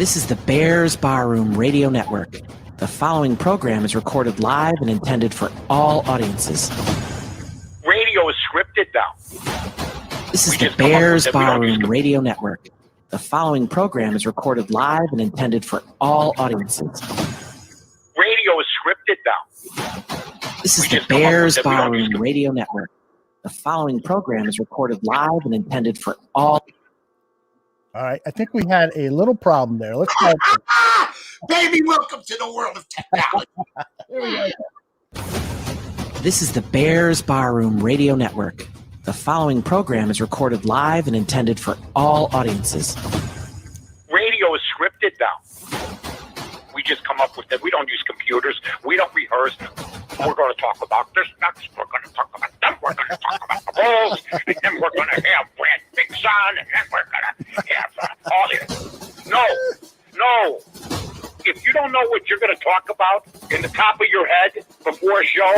This is the Bears Barroom Radio Network. The following program is recorded live and intended for all audiences. Radio is scripted now. This is the Bears Barroom Radio Network. The following program is recorded live and intended for all audiences. Radio is scripted now. This is the Bears Barroom Radio Network. The following program is recorded live and intended for all. All right, I think we had a little problem there. Let's go. Baby, welcome to the world of technology. Here we go. This is the Bears Barroom Radio Network. The following program is recorded live and intended for all audiences. Radio is scripted now. We just come up with it. We don't use computers. We don't rehearse. We're going to talk about this next. We're going to talk about them. We're going to talk about the Bulls. And then we're going to have Brad Big Son. And then we're going to have all this. No. If you don't know what you're going to talk about in the top of your head before a show,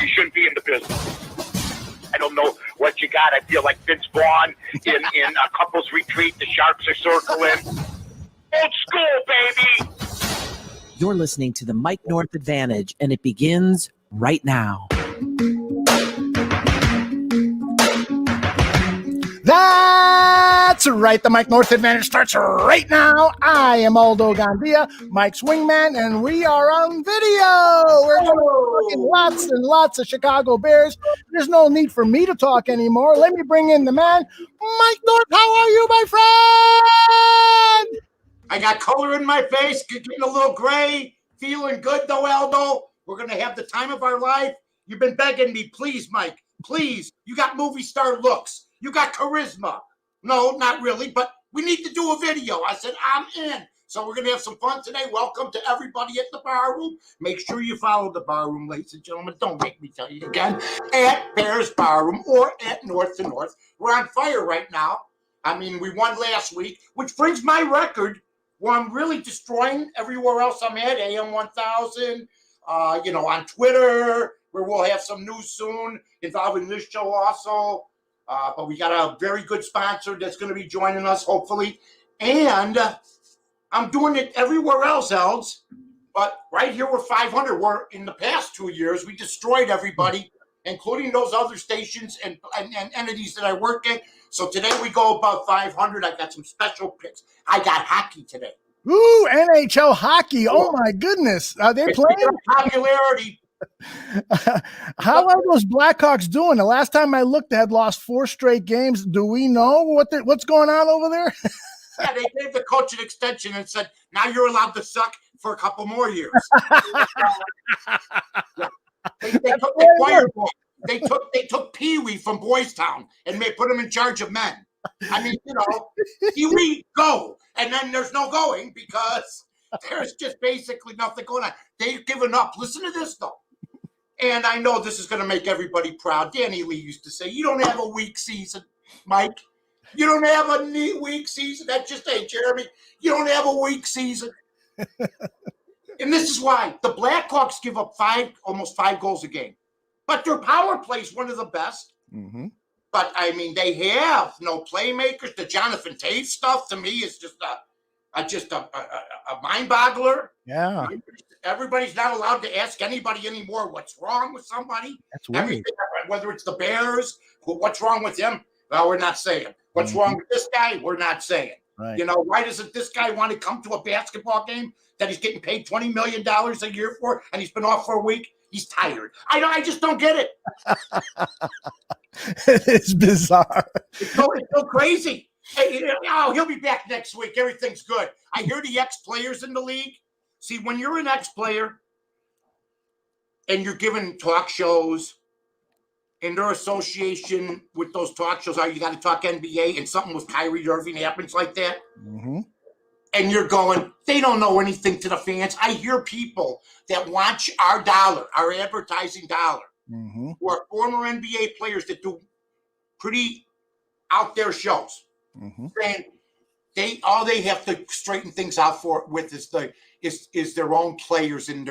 you shouldn't be in the business. I don't know what you got. I feel like Vince Vaughn in a couple's retreat. The Sharks are circling. Old school, baby. You're listening to the Mike North Advantage, and it begins right now. That's right. The Mike North Advantage starts right now. I am Aldo Gandia, Mike's wingman, and we are on video. We're talking lots and lots of Chicago Bears. There's no need for me to talk anymore. Let me bring in the man, Mike North. How are you, my friend? I got color in my face, getting a little gray, feeling good though, Aldo. We're going to have the time of our life. You've been begging me, please, Mike, please. You got movie star looks. You got charisma. No, not really, but we need to do a video. I said, I'm in. So we're going to have some fun today. Welcome to everybody at the bar room. Make sure you follow the bar room, ladies and gentlemen. Don't make me tell you again. At Bears Bar Room or at North to North. We're on fire right now. I mean, we won last week, which brings my record where I'm really destroying everywhere else I'm at, AM 1000, on Twitter, where we'll have some news soon involving this show also. But we got a very good sponsor that's going to be joining us, hopefully. And I'm doing it everywhere else, but right here we're 500. We're in the past 2 years, we destroyed everybody, including those other stations and entities that I work at. So today we go about 500. I got some special picks. I got hockey today. Ooh, NHL hockey. Oh, my goodness. Are they playing? Popularity. How are those Blackhawks doing? The last time I looked, they had lost 4 straight games. Do we know what's going on over there? Yeah, they gave the coach an extension and said, now you're allowed to suck for a couple more years. Yeah. They took the choir boy. They took Pee Wee from Boys Town and put him in charge of men. I mean, Pee Wee, go. And then there's no going because there's just basically nothing going on. They've given up. Listen to this, though. And I know this is going to make everybody proud. Danny Lee used to say, you don't have a weak season, Mike. You don't have a weak season. That's just, hey, Jeremy, you don't have a weak season. And this is why. The Blackhawks give up almost 5 goals a game. But their power play is one of the best. Mm-hmm. But, I mean, they have no playmakers. The Jonathan Taves stuff, to me, is just a mind-boggler. Yeah. Everybody's not allowed to ask anybody anymore what's wrong with somebody. That's weird. Whether it's the Bears, what's wrong with him? Well, we're not saying. What's wrong with this guy? We're not saying. Right. Why doesn't this guy want to come to a basketball game that he's getting paid $20 million a year for, and he's been off for a week? He's tired. I just don't get it. It's bizarre. It's so crazy. Hey, he'll be back next week. Everything's good. I hear the ex-players in the league. See, when you're an ex-player and you're given talk shows and their association with those talk shows are you got to talk NBA and something with Kyrie Irving happens like that. Mm-hmm. And you're going, they don't know anything to the fans. I hear people that watch our dollar, our advertising dollar, who are former NBA players that do pretty out there shows. Saying all they have to straighten things out is their own players and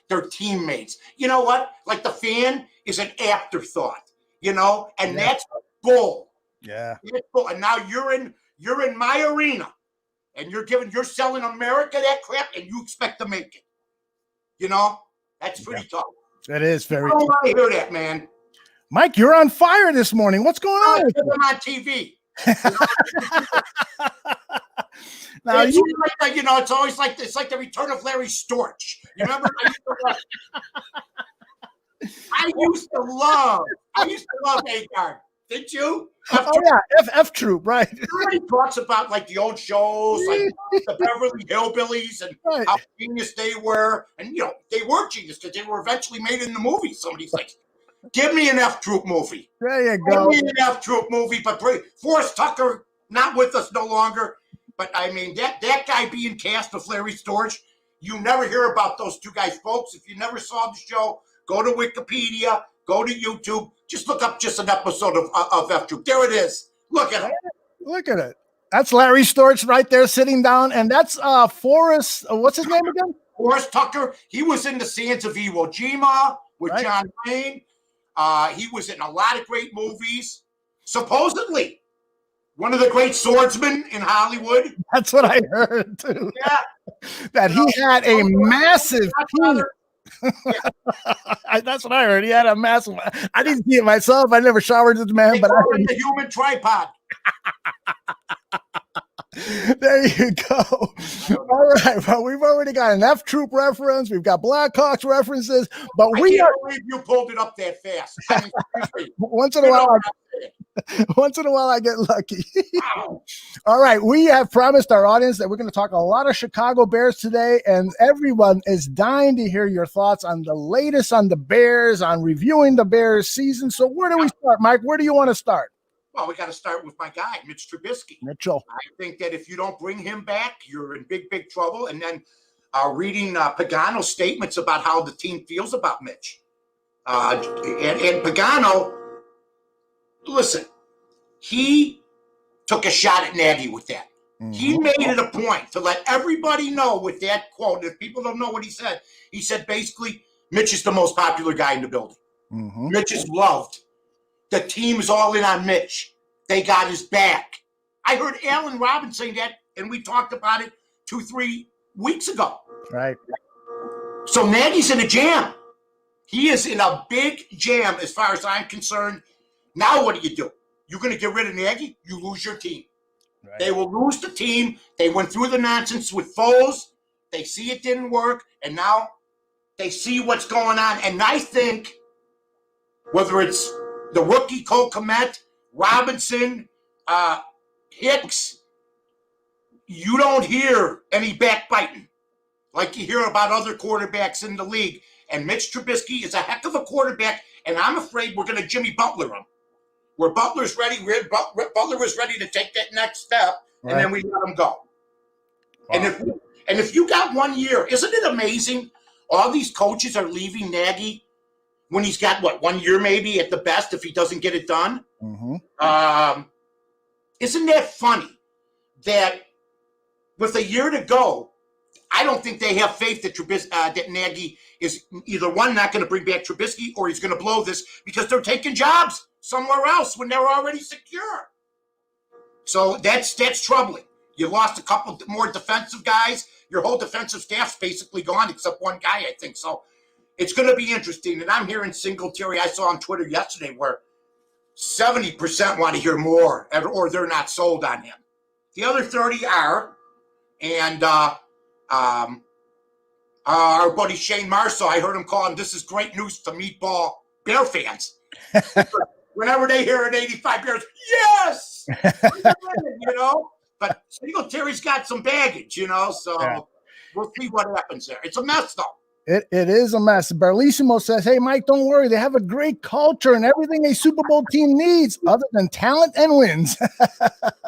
their teammates. You know what? Like the fan is an afterthought, and that's bull. Yeah. And now you're in my arena. and you're selling America that crap, and you expect to make it. You know, that's pretty tough. It is very I don't tough. want to hear that, man. Mike, you're on fire this morning. What's going on? Put them on TV. Now, It's like, you know, it's always like it's like the return of Larry Storch. You remember? I used to love A-Card. Did you? Oh yeah, F Troop, right? Everybody talks about like the old shows, like the Beverly Hillbillies, and Right. how genius they were, and you know they were genius because they were eventually made in the movies. Some of these things. Give me an F Troop movie. There you go. Give me an F Troop movie, but Forrest Tucker not with us no longer. But I mean that guy being cast of Larry Storch, you never hear about those two guys, folks. If you never saw the show, go to Wikipedia, go to YouTube, just look up just an episode of F Troop. There it is. Look at it. Look at it. That's Larry Storch right there sitting down, and that's Forrest. What's his name again? Forrest Tucker. He was in the Sands of Iwo Jima with Right. John Wayne. He was in a lot of great movies. Supposedly, one of the great swordsmen in Hollywood. That's what I heard too. Yeah. That he had a massive penis. That's what I heard. He had a massive. I didn't see it myself. I never showered this man, They but I call heard. it the human tripod. There you go. All right. Well, we've already got an F Troop reference. We've got Blackhawks references, but I we can't are believe you pulled it up that fast. I mean, seriously. once in a while. Once in a while, I get lucky. Wow. All right. We have promised our audience that we're going to talk a lot of Chicago Bears today, and everyone is dying to hear your thoughts on the latest on the Bears, on reviewing the Bears season. So where do we start, Mike? Where do you want to start? Well, we got to start with my guy, Mitch Trubisky. Mitchell. I think that if you don't bring him back, you're in big, big trouble. And then reading Pagano's statements about how the team feels about Mitch. And Pagano, listen, he took a shot at Nagy with that. Mm-hmm. He made it a point to let everybody know with that quote. If people don't know what he said basically, Mitch is the most popular guy in the building. Mm-hmm. Mitch is loved. The team is all in on Mitch. They got his back. I heard Allen Robinson say that, and we talked about it 2-3 weeks ago. Right. So Nagy's in a jam. He is in a big jam as far as I'm concerned. Now what do? You're going to get rid of Nagy? You lose your team. Right. They will lose the team. They went through the nonsense with Foles. They see it didn't work, and now they see what's going on. And I think whether it's the rookie Cole Kmet, Robinson, Hicks, you don't hear any backbiting like you hear about other quarterbacks in the league. And Mitch Trubisky is a heck of a quarterback, and I'm afraid we're going to Jimmy Butler him. Where Butler's ready, Butler was ready to take that next step, and then we let him go. Wow. And if you got 1 year, isn't it amazing? All these coaches are leaving Nagy when he's got, 1 year maybe at the best if he doesn't get it done. Mm-hmm. Isn't that funny that with a year to go, I don't think they have faith that that Nagy is either one, not going to bring back Trubisky, or he's going to blow this because they're taking jobs somewhere else when they're already secure. So that's troubling. You lost a couple more defensive guys. Your whole defensive staff's basically gone except one guy, I think. So it's going to be interesting. And I'm hearing Singletary, I saw on Twitter yesterday, where 70% want to hear more, or they're not sold on him. The other 30 are. And our buddy Shane Marceau, I heard him calling, this is great news to Meatball Bear fans. Whenever they hear an 85 Bears, yes! But Singletary's got some baggage, so we'll see what happens there. It's a mess, though. It is a mess. Barlissimo says, hey, Mike, don't worry. They have a great culture and everything a Super Bowl team needs other than talent and wins.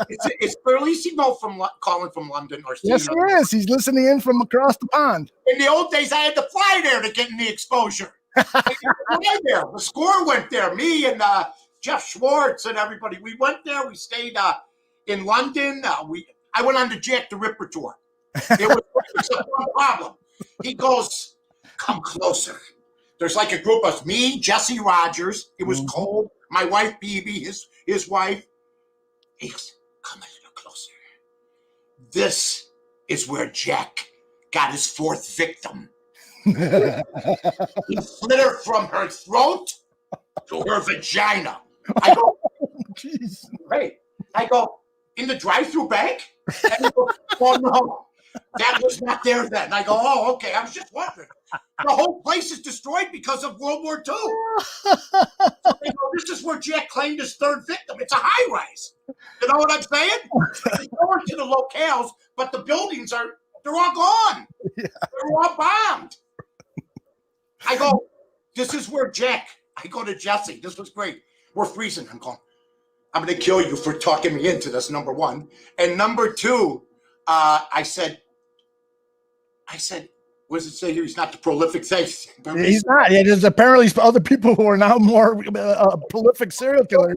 It's Barlissimo calling from London. Yes, he is. He's listening in from across the pond. In the old days, I had to fly there to get in the exposure. The score went there. Me and Jeff Schwartz and everybody. We went there. We stayed in London. I went on the Jack the Ripper tour. It was one problem. He goes, come closer. There's like a group of me, Jesse Rogers. It was cold. My wife, BB, his wife. He goes, come a little closer. This is where Jack got his fourth victim. He slit her from her throat to her vagina. I go, Jeez. hey, I go, in the drive-through bank? And he goes, oh, no, that was not there then. I go, oh, okay, I was just wondering. The whole place is destroyed because of World War II. So they go, this is where Jack claimed his third victim. It's a high-rise. You know what I'm saying? He's going to the locales, but the buildings they're all gone. Yeah. They're all bombed. I go, this is where Jack, I go to Jesse. This was great. We're freezing. I'm going, I'm going to kill you for talking me into this, number one. And number two, I said, what does it say here? He's not the prolific face. He's not. It is apparently other people who are now more prolific serial killers.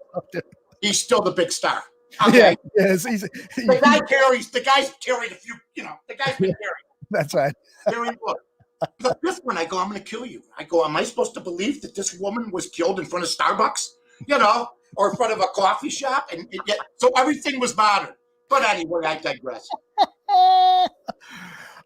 He's still the big star. Okay. Yeah, yes, the guy's carried a few, the guy's been carried. That's right. Look, the fifth one, I go, I'm going to kill you. I go, am I supposed to believe that this woman was killed in front of Starbucks, or in front of a coffee shop? And so everything was modern. But anyway, I digress.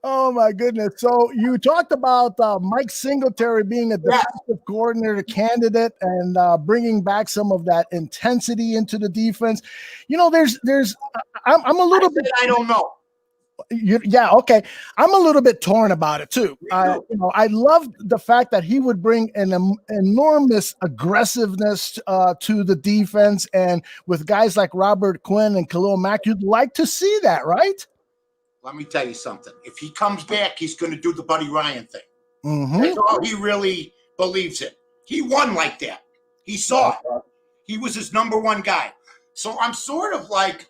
Oh, my goodness. So you talked about Mike Singletary being a defensive coordinator candidate and bringing back some of that intensity into the defense. I'm a little bit. I don't know. Yeah, okay. I'm a little bit torn about it too. I love the fact that he would bring an enormous aggressiveness to the defense, and with guys like Robert Quinn and Khalil Mack, you'd like to see that, right? Let me tell you something. If he comes back, he's going to do the Buddy Ryan thing. Mm-hmm. That's all he really believes in. He won like that. He saw it. He was his number one guy. So I'm sort of like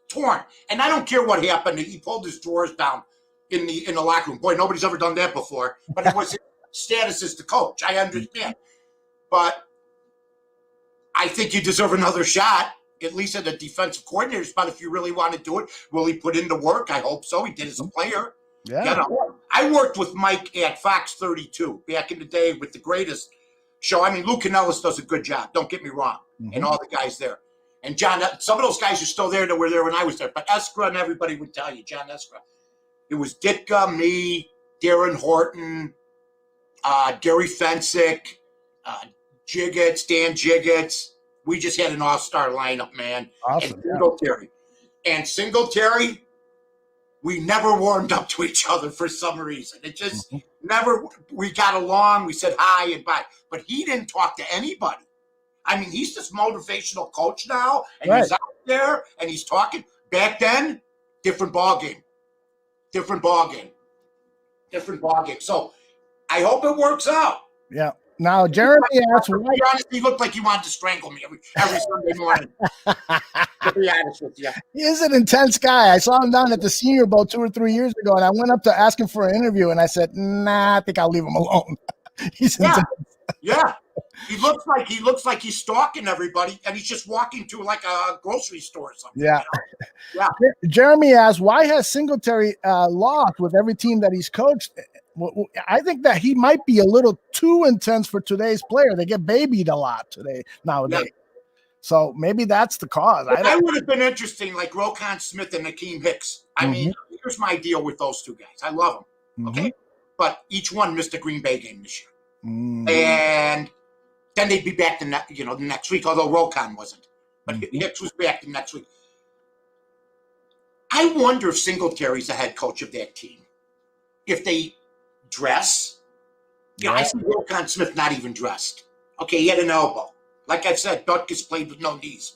torn. And I don't care what happened. He pulled his drawers down in the locker room. Boy, nobody's ever done that before. But it was his status as the coach. I understand. But I think you deserve another shot, at least at a defensive coordinator spot, if you really want to do it. Will he put in the work? I hope so. He did as a player. Yeah. I worked with Mike at Fox 32 back in the day with the greatest show. I mean, Lou Canellis does a good job. Don't get me wrong. Mm-hmm. And all the guys there. And John, some of those guys are still there that were there when I was there. But Eskra and everybody would tell you, John Eskra. It was Ditka, me, Darren Horton, Gary Fensick, Jiggets, Dan Jiggets. We just had an all-star lineup, man. Awesome. And Singletary, we never warmed up to each other for some reason. It just never, we got along. We said hi and bye. But he didn't talk to anybody. I mean, he's this motivational coach now, and He's out there, and he's talking. Back then, different ballgame. So I hope it works out. Yeah. Now, Jeremy asked why. He honestly looked like he wanted to strangle me every Sunday morning. To be honest with you. He is an intense guy. I saw him down at the Senior Bowl 2 or 3 years ago, and I went up to ask him for an interview, and I said, nah, I think I'll leave him alone. He's intense. Yeah. He looks like he's stalking everybody, and he's just walking to like a grocery store or something. Yeah. Yeah. Jeremy asked, why has Singletary lost with every team that he's coached? I think that he might be a little too intense for today's player. They get babied a lot nowadays. Yeah. So maybe that's the cause. I would have been interesting, like Roquan Smith and Akeem Hicks. I mean, here's my deal with those two guys. I love them. Okay. But each one missed a Green Bay game this year. And then they'd be back the next week, although Roquan wasn't. But Hicks was back the next week. I wonder if Singletary's the head coach of that team. If they dress. I see Roquan Smith not even dressed. Okay, he had an elbow. Like I said, Butkus played with no knees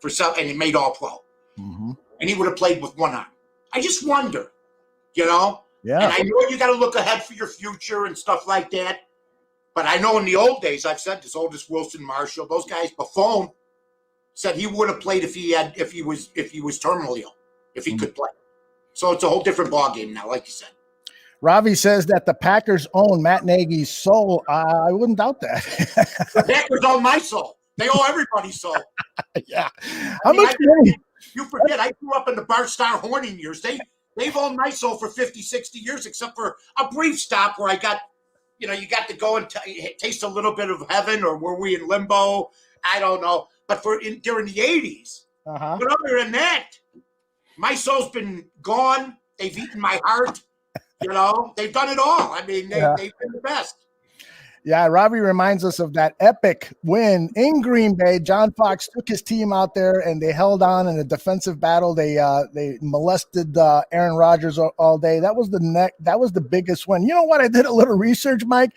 and he made all pro. And he would have played with one arm. I just wonder, Yeah. And I know you got to look ahead for your future and stuff like that. But I know in the old days, I've said this, oldest Wilson Marshall, those guys, Buffon said he would have played if he was terminally ill, if he could play. So it's a whole different ballgame now, like you said. Ravi says that the Packers own Matt Nagy's soul. I wouldn't doubt that. The Packers own my soul. They owe everybody's soul. Yeah. You forget, I grew up in the Bart Starr Horning years. They've owned my soul for 50, 60 years, except for a brief stop where I got, you got to go and taste a little bit of heaven, or were we in limbo? I don't know. But during the 80s, but other than that, My soul's been gone. They've eaten my heart. They've done it all. I mean, they've been the best. Yeah, Robbie reminds us of that epic win in Green Bay. John Fox took his team out there and they held on in a defensive battle. They molested Aaron Rodgers all day. That was the biggest win. You know what? I did a little research, Mike,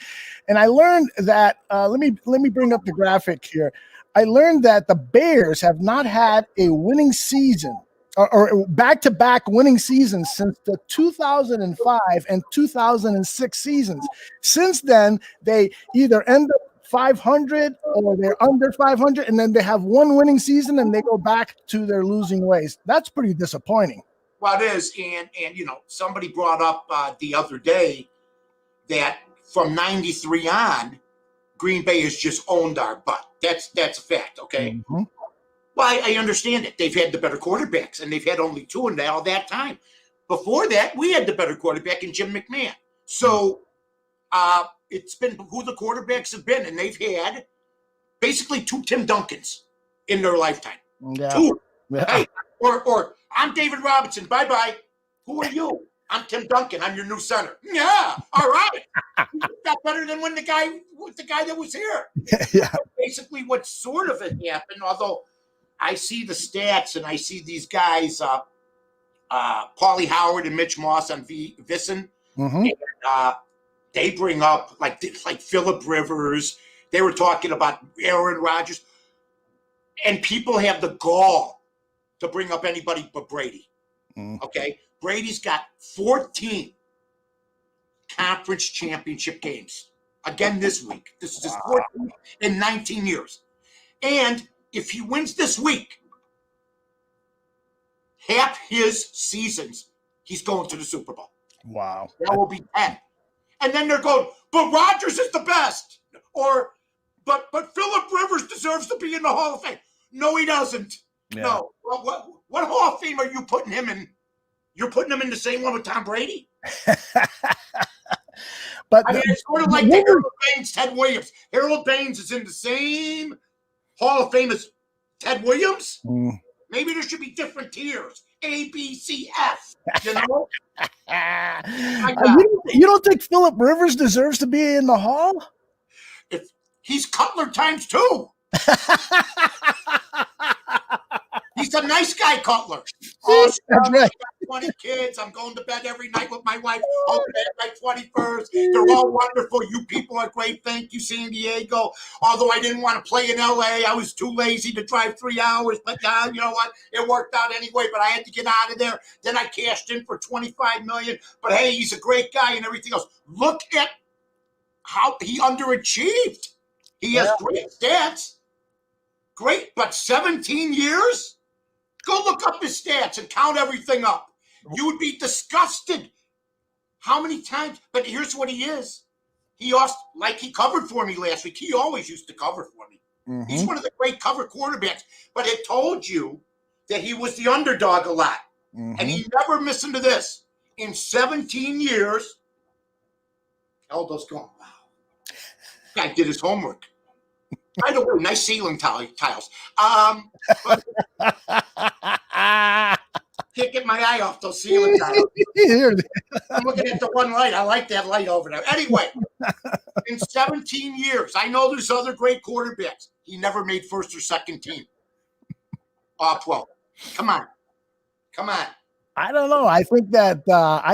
and I learned that. Let me bring up the graphic here. I learned that the Bears have not had a winning season or back-to-back winning seasons since the 2005 and 2006 seasons. Since then, they either end up 500 or they're under 500, and then they have one winning season and they go back to their losing ways. That's pretty disappointing. Well, it is, and somebody brought up the other day that from '93 on, Green Bay has just owned our butt. That's a fact, okay? Mm-hmm. Well, I understand it. They've had the better quarterbacks, and they've had only two in all that time. Before that, we had the better quarterback in Jim McMahon. So it's been who the quarterbacks have been, and they've had basically two Tim Duncans in their lifetime. Yeah. Two. Yeah. Hey, or I'm David Robinson. Bye-bye. Who are you? I'm Tim Duncan. I'm your new center. Yeah. All right. That's better than when the guy that was here. Yeah. Basically, what sort of it happened, although I see the stats and I see these guys, Paulie Howard and Mitch Moss on VSiN, mm-hmm. and they bring up like Phillip Rivers. They were talking about Aaron Rodgers, and people have the gall to bring up anybody but Brady. Okay, Brady's got 14 conference championship games again this week. This is his 14th in 19 years, and if he wins this week, half his seasons, he's going to the Super Bowl. Wow. That will be 10. And then they're going, but Rodgers is the best. Or, but Phillip Rivers deserves to be in the Hall of Fame. No, he doesn't. Yeah. No. Well, what Hall of Fame are you putting him in? You're putting him in the same one with Tom Brady? But I mean, it's sort of like the Harold Baines, Ted Williams. Harold Baines is in the same Hall of Fame as Ted Williams. Maybe there should be different tiers. A, B, C, F. You know? You don't think Phillip Rivers deserves to be in the Hall? If he's Cutler times 2. He's a nice guy, Cutler. Oh, that's right. 20 kids. I'm going to bed every night with my wife. Home my 21st. They're all wonderful. You people are great. Thank you, San Diego. Although I didn't want to play in LA, I was too lazy to drive 3 hours. But you know what? It worked out anyway. But I had to get out of there. Then I cashed in for $25 million. But hey, he's a great guy and everything else. Look at how he underachieved. He has great stats. Great, but 17 years? Go look up his stats and count everything up. You would be disgusted. How many times? But here's what he is. He covered for me last week. He always used to cover for me. Mm-hmm. He's one of the great cover quarterbacks. But it told you that he was the underdog a lot. Mm-hmm. And he never listened to this. In 17 years, Aldo's going, wow. Guy did his homework. By the way, nice ceiling tiles. Can't get my eye off those ceiling tiles. I'm looking at the one light. I like that light over there. Anyway, in 17 years, I know there's other great quarterbacks. He never made first or second team. 12. Come on. I don't know. I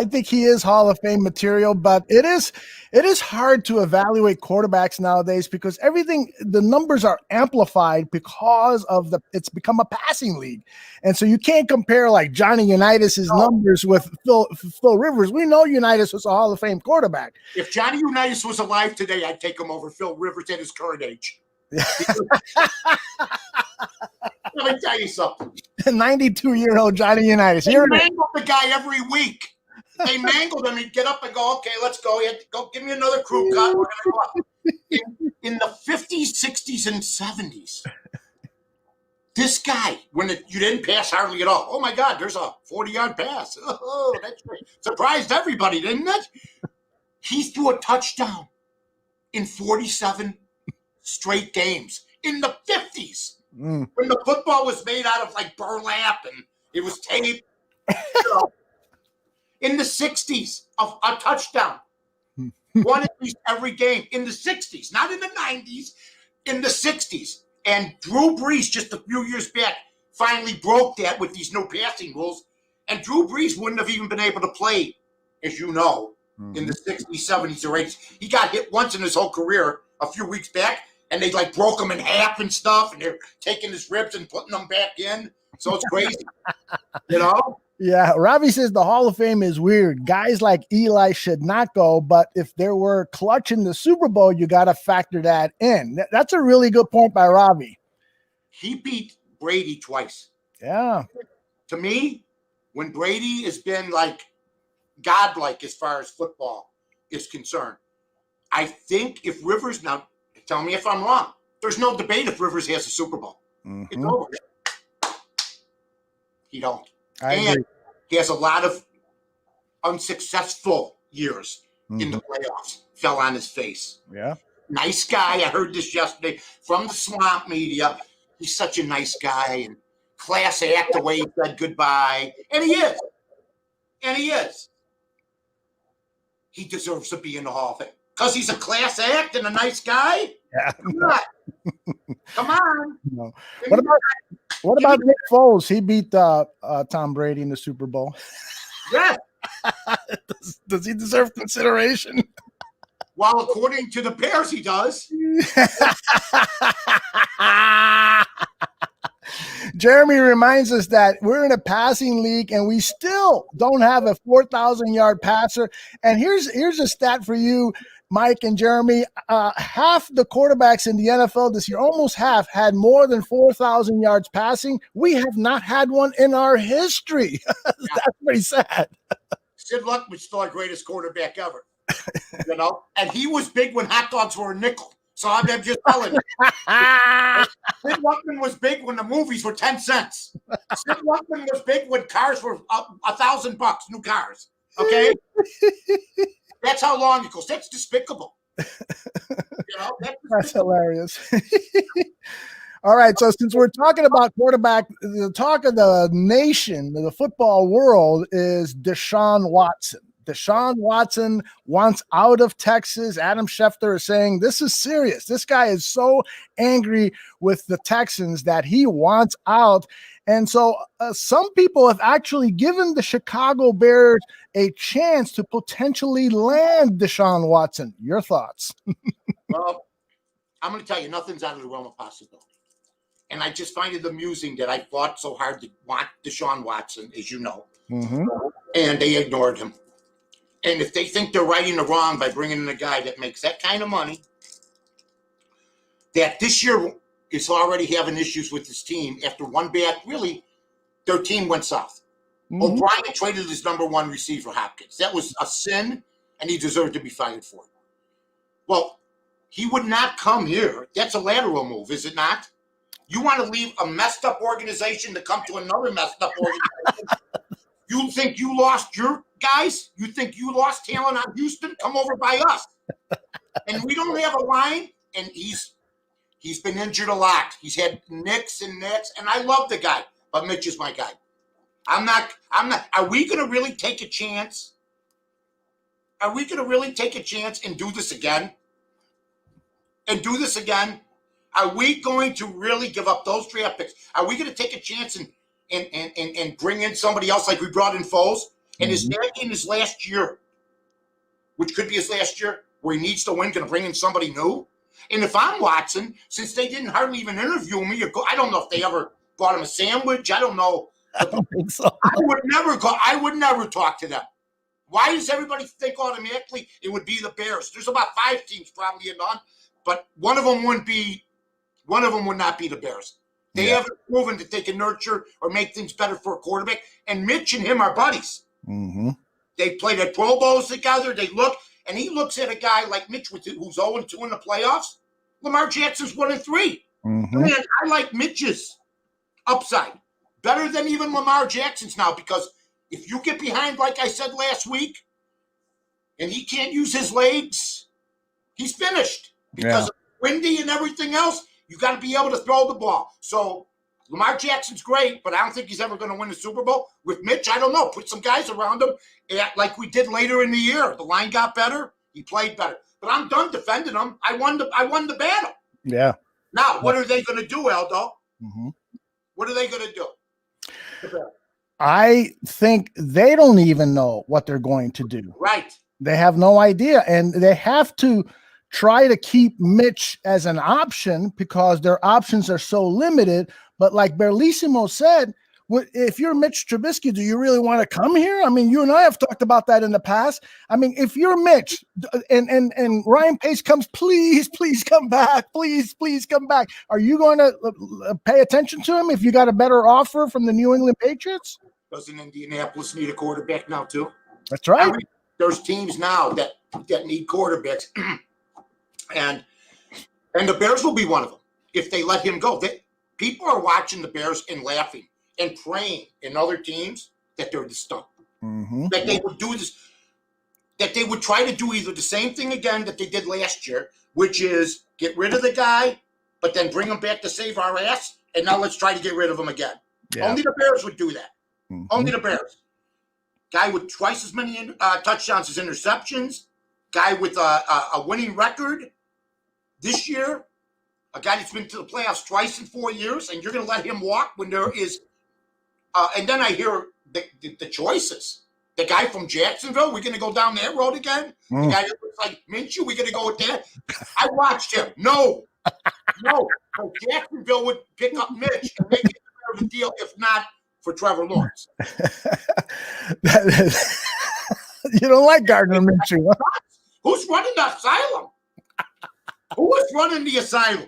think he is Hall of Fame material, but it is hard to evaluate quarterbacks nowadays because the numbers are amplified because of it's become a passing league. And so you can't compare like Johnny Unitas' numbers with Phil Rivers. We know Unitas was a Hall of Fame quarterback. If Johnny Unitas was alive today, I'd take him over Phil Rivers at his current age. Let me tell you something. 92-year-old Johnny Unitas. They mangled the guy every week. They mangled him. He'd get up and go, okay, let's go. Go give me another crew cut. We're gonna go up. In the 50s, 60s, and 70s, this guy, when you didn't pass hardly at all. Oh, my God, there's a 40-yard pass. Oh, that's great. Surprised everybody, didn't it? He threw a touchdown in 47 straight games in the 50s. When the football was made out of like burlap and it was tape, In the 60s, a touchdown. One at least every game in the 60s, not in the 90s, in the 60s. And Drew Brees, just a few years back, finally broke that with these new passing rules. And Drew Brees wouldn't have even been able to play, as you know, in the 60s, 70s, or 80s. He got hit once in his whole career a few weeks back, and they like broke him in half and stuff, and they're taking his ribs and putting them back in. So it's crazy, you know? Yeah, Ravi says the Hall of Fame is weird. Guys like Eli should not go, but if there were clutch in the Super Bowl, you got to factor that in. That's a really good point by Ravi. He beat Brady twice. Yeah. To me, when Brady has been like godlike as far as football is concerned, I think if Rivers, now tell me if I'm wrong, there's no debate if Rivers has a Super Bowl. It's over. He don't. And he has a lot of unsuccessful years in the playoffs. Fell on his face. Yeah. Nice guy. I heard this yesterday from the swamp media. He's such a nice guy and class act the way he said goodbye. And he is. And he is. He deserves to be in the Hall of Fame. Because he's a class act and a nice guy? Yeah. Come on. No. What about Nick Foles? He beat Tom Brady in the Super Bowl. Yeah. Does he deserve consideration? Well, according to the Bears, he does. Jeremy reminds us that we're in a passing league and we still don't have a 4,000-yard passer. And here's a stat for you, Mike and Jeremy. Half the quarterbacks in the NFL this year, almost half, had more than 4,000 yards passing. We have not had one in our history. That's pretty sad. Sid Luck was still our greatest quarterback ever. You know, and he was big when hot dogs were a nickel. So I'm just telling you. Sid Luckman was big when the movies were 10 cents. Sid Luckman was big when cars were $1,000, new cars. Okay? That's how long it goes. That's despicable. You know, that's hilarious. All right, so since we're talking about quarterback, the talk of the nation, the football world, is Deshaun Watson. Deshaun Watson wants out of Texas. Adam Schefter is saying this is serious. This guy is so angry with the Texans that he wants out. And so some people have actually given the Chicago Bears a chance to potentially land Deshaun Watson. Your thoughts? Well, I'm going to tell you, nothing's out of the realm of possibility. And I just find it amusing that I fought so hard to want Deshaun Watson, as you know, and they ignored him. And if they think they're righting the wrong by bringing in a guy that makes that kind of money, that this year is already having issues with his team after one bad, really, their team went south. O'Brien traded his number one receiver, Hopkins. That was a sin, and he deserved to be fired for it. Well, he would not come here. That's a lateral move, is it not? You want to leave a messed up organization to come to another messed up organization? You think you lost your guys? You think you lost talent on Houston? Come over by us. And we don't have a line, and he's been injured a lot. He's had nicks, and I love the guy, but Mitch is my guy. I'm not. Are we going to really take a chance? Are we going to really take a chance and do this again? Are we going to really give up those draft picks? Are we going to take a chance and bring in somebody else like we brought in Foles? And is that in his last year, which could be his last year, where he needs to win, going to bring in somebody new? And if I'm Watson, since they didn't hardly even interview me, I don't know if they ever bought him a sandwich. I don't know. I don't think so. I would never talk to them. Why does everybody think automatically it would be the Bears? There's about 5 teams probably in on, but one of them would not be the Bears. They haven't proven that they can nurture or make things better for a quarterback. And Mitch and him are buddies. They played at Pro Bowls together. They look, and he looks at a guy like Mitch who's 0-2 in the playoffs. Lamar Jackson's 1-3. Man, I like Mitch's upside better than even Lamar Jackson's now, because if you get behind, like I said last week, and he can't use his legs, he's finished because of windy and everything else. You got to be able to throw the ball. So Lamar Jackson's great, but I don't think he's ever going to win the Super Bowl. With Mitch, I don't know. Put some guys around him, like we did later in the year. The line got better. He played better. But I'm done defending him. I won the battle. Yeah. Now, what are they going to do, Aldo? Mm-hmm. What are they going to do? I think they don't even know what they're going to do. Right. They have no idea. And they have to try to keep Mitch as an option because their options are so limited. But like Berlissimo said, if you're Mitch Trubisky, do you really want to come here? I mean, you and I have talked about that in the past. I mean, if you're Mitch and Ryan Pace comes, please come back. Please come back. Are you going to pay attention to him if you got a better offer from the New England Patriots? Doesn't Indianapolis need a quarterback now too? That's right. I mean, there's teams now that need quarterbacks, and the Bears will be one of them if they let him go. People are watching the Bears and laughing and praying in other teams that they're the stump. Mm-hmm. That they would do this, that they would try to do either the same thing again that they did last year, which is get rid of the guy, but then bring him back to save our ass, and now let's try to get rid of him again. Yeah. Only the Bears would do that. Mm-hmm. Only the Bears. Guy with twice as many touchdowns as interceptions. Guy with a winning record this year. A guy that's been to the playoffs twice in 4 years, and you're going to let him walk when there is and then I hear the choices. The guy from Jacksonville, we're going to go down that road again? The guy that looks like Minshew, we're going to go with that? I watched him. No. So Jacksonville would pick up Mitch and make it a better deal, if not for Trevor Lawrence. You don't like Gardner Minshew, huh? Who's running the asylum? Who is running the asylum?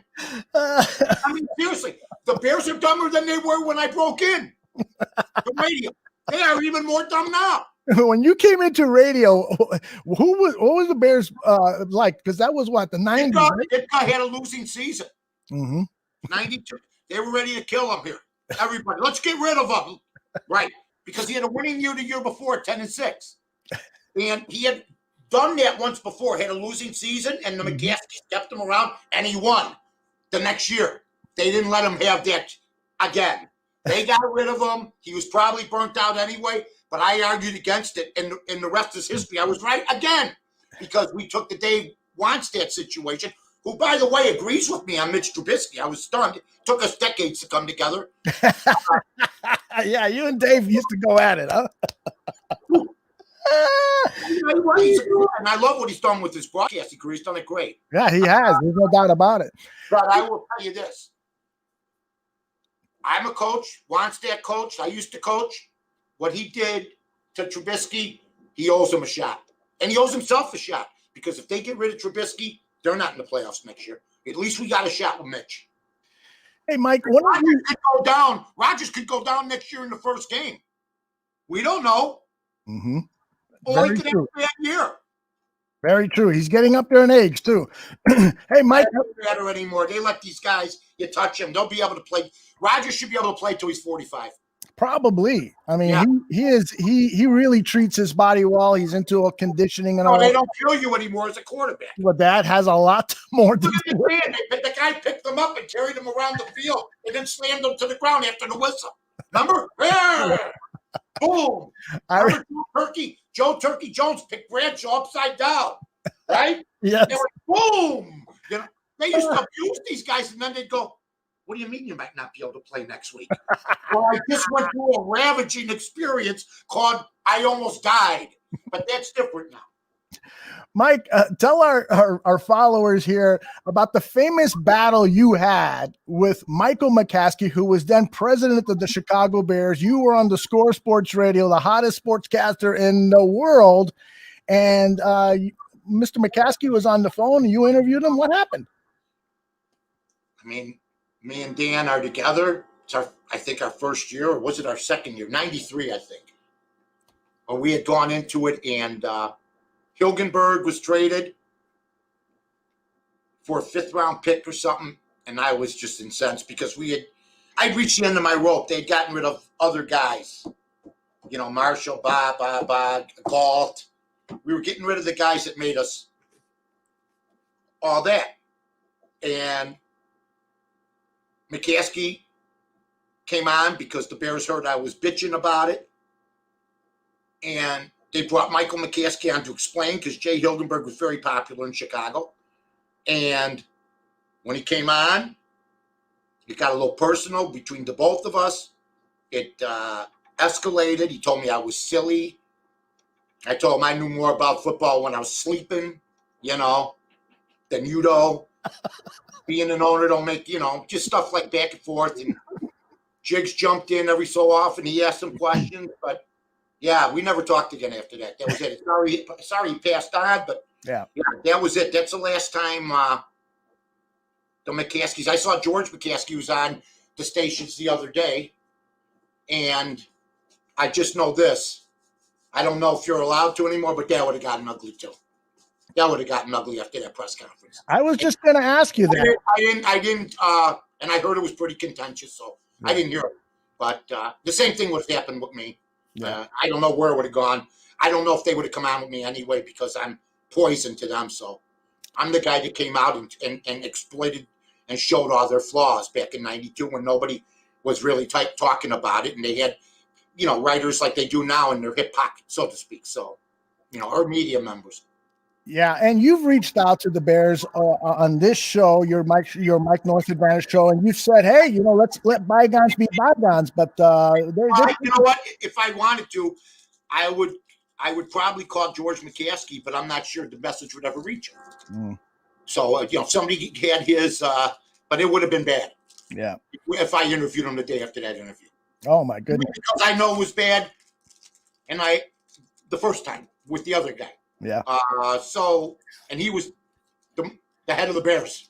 I mean, seriously, the Bears are dumber than they were when I broke in. The radio. They are even more dumb now. When you came into radio, what was the Bears like? Because that was what, the 90s? It had a losing season. Mm-hmm. 92. They were ready to kill him here. Everybody, let's get rid of him. Right. Because he had a winning year the year before, 10-6. And he had done that once before, had a losing season, and the McCaskies kept him around, and he won the next year. They didn't let him have that again. They got rid of him. He was probably burnt out anyway, but I argued against it, and the rest is history. I was right again because we took the Dave Wannstedt situation, who, by the way, agrees with me on Mitch Trubisky. I was stunned. It took us decades to come together. Yeah, you and Dave used to go at it, huh? And I love what he's done with his broadcasting career. He's done it great. Yeah, he has. There's no doubt about it. But I will tell you this. I'm a coach, Wannstedt coach. I used to coach. What he did to Trubisky, he owes him a shot. And he owes himself a shot. Because if they get rid of Trubisky, they're not in the playoffs next year. At least we got a shot with Mitch. Hey, Mike, Rodgers could go down next year in the first game. We don't know. Mm-hmm. Or he could have a bad year. Very true. He's getting up there in age, too. Hey, Mike. It doesn't matter anymore. They let these guys, you touch them, they'll be able to play. Rodgers should be able to play till he's 45. Probably. I mean, he really treats his body well. He's into a conditioning and all. They don't kill you anymore as a quarterback. But that has a lot more to do with it. The guy picked them up and carried them around the field and then slammed them to the ground after the whistle. Remember? Boom. Joe Turkey Jones picked Bradshaw upside down. Right? Yes. They were boom. You know, they used to abuse these guys, and then they'd go, what do you mean you might not be able to play next week? Well, I just went through a ravaging experience called I almost died. But that's different now. Mike, tell our followers here about the famous battle you had with Michael McCaskey, who was then president of the Chicago Bears. You were on the Score Sports Radio, the hottest sportscaster in the world. And Mr. McCaskey was on the phone, and you interviewed him. What happened? I mean, me and Dan are together. It's I think our first year, or was it our second year? 93, I think. Well, we had gone into it, and Hilgenberg was traded for a 5th-round pick or something, and I was just incensed because I'd reached the end of my rope. They'd gotten rid of other guys. You know, Marshall, Galt. We were getting rid of the guys that made us all that. And McCaskey came on because the Bears heard I was bitching about it. And they brought Michael McCaskey on to explain because Jay Hilgenberg was very popular in Chicago. And when he came on, it got a little personal between the both of us. It escalated. He told me I was silly. I told him I knew more about football when I was sleeping, you know, than you do. Being an owner don't make, you know, just stuff like back and forth. And Jiggs jumped in every so often. He asked some questions, but yeah, we never talked again after that. That was it. Sorry he passed on, but yeah, that was it. That's the last time the McCaskeys. I saw George McCaskey was on the stations the other day, and I just know this. I don't know if you're allowed to anymore, but that would have gotten ugly too. That would have gotten ugly after that press conference. I was just going to ask you that. I didn't, and I heard it was pretty contentious, so I didn't hear it. But the same thing would have happened with me. Yeah. I don't know where it would have gone. I don't know if they would have come on with me anyway because I'm poison to them. So I'm the guy that came out and exploited and showed all their flaws back in '92 when nobody was really talking about it. And they had, you know, writers like they do now in their hip pocket, so to speak. So, you know, or media members. Yeah, and you've reached out to the Bears on this show, your Mike North Advantage show, and you've said, "Hey, you know, let's let bygones be bygones." But you know what? If I wanted to, I would probably call George McCaskey, but I'm not sure the message would ever reach him. So you know, somebody had his, but it would have been bad. Yeah, if I interviewed him the day after that interview. Oh my goodness! Because I know it was bad, and the first time with the other guy. Yeah. So, and he was the head of the Bears.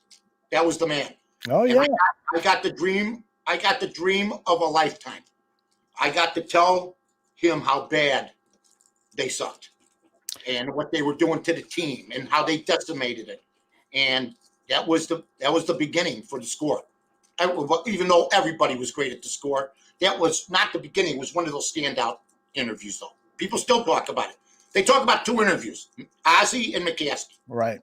That was the man. Oh yeah. I got the dream. I got the dream of a lifetime. I got to tell him how bad they sucked, and what they were doing to the team, and how they decimated it. And that was the beginning for the score. Even though everybody was great at the score, that was not the beginning. It was one of those standout interviews, though. People still talk about it. They talk about two interviews, Ozzie and McCaskey. Right.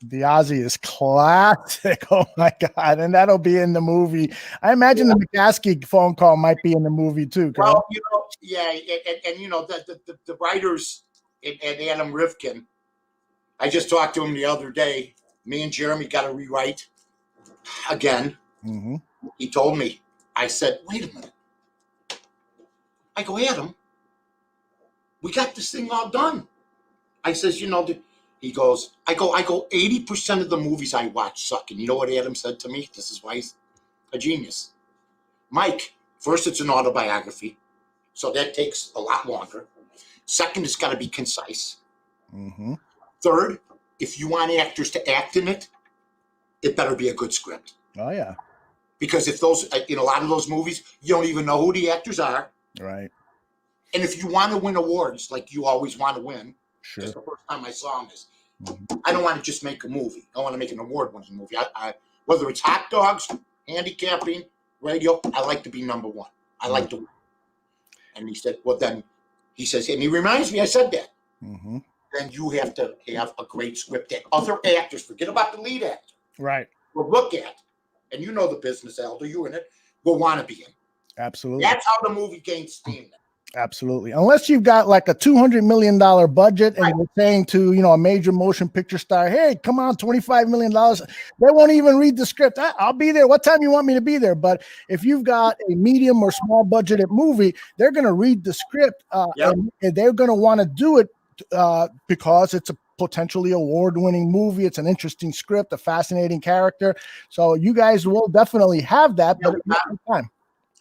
The Ozzie is classic. Oh, my God. And that'll be in the movie. I imagine the McCaskey phone call might be in the movie, too. Well, you know, yeah. And you know, the writers and Adam Rivkin, I just talked to him the other day. Me and Jeremy got to rewrite again. Mm-hmm. He told me. I said, wait a minute. I go, Adam, we got this thing all done. I says, you know, he goes, I go, 80% of the movies I watch suck. And you know what Adam said to me? This is why he's a genius. Mike, first, it's an autobiography. So that takes a lot longer. Second, it's got to be concise. Mm-hmm. Third, if you want actors to act in it, it better be a good script. Oh, yeah. Because if in a lot of those movies, you don't even know who the actors are. Right. And if you want to win awards, like you always want to win, sure. That's the first time I saw him. I don't want to just make a movie. I want to make an award-winning movie. I whether it's hot dogs, handicapping, radio, I like to be number one. I like to win. And he said, well, then, he says, and he reminds me, I said that. Mm-hmm. Then you have to have a great script that other actors, forget about the lead actor. Right. Will look at, and you know the business, Aldo, you in it, will want to be in. Absolutely. That's how the movie gains steam. Absolutely. Unless you've got like a $200 million budget and you're saying to, you know, a major motion picture star, hey, come on, $25 million. They won't even read the script. I'll be there. What time you want me to be there? But if you've got a medium or small budgeted movie, they're going to read the script and they're going to want to do it because it's a potentially award-winning movie. It's an interesting script, a fascinating character. So you guys will definitely have that. But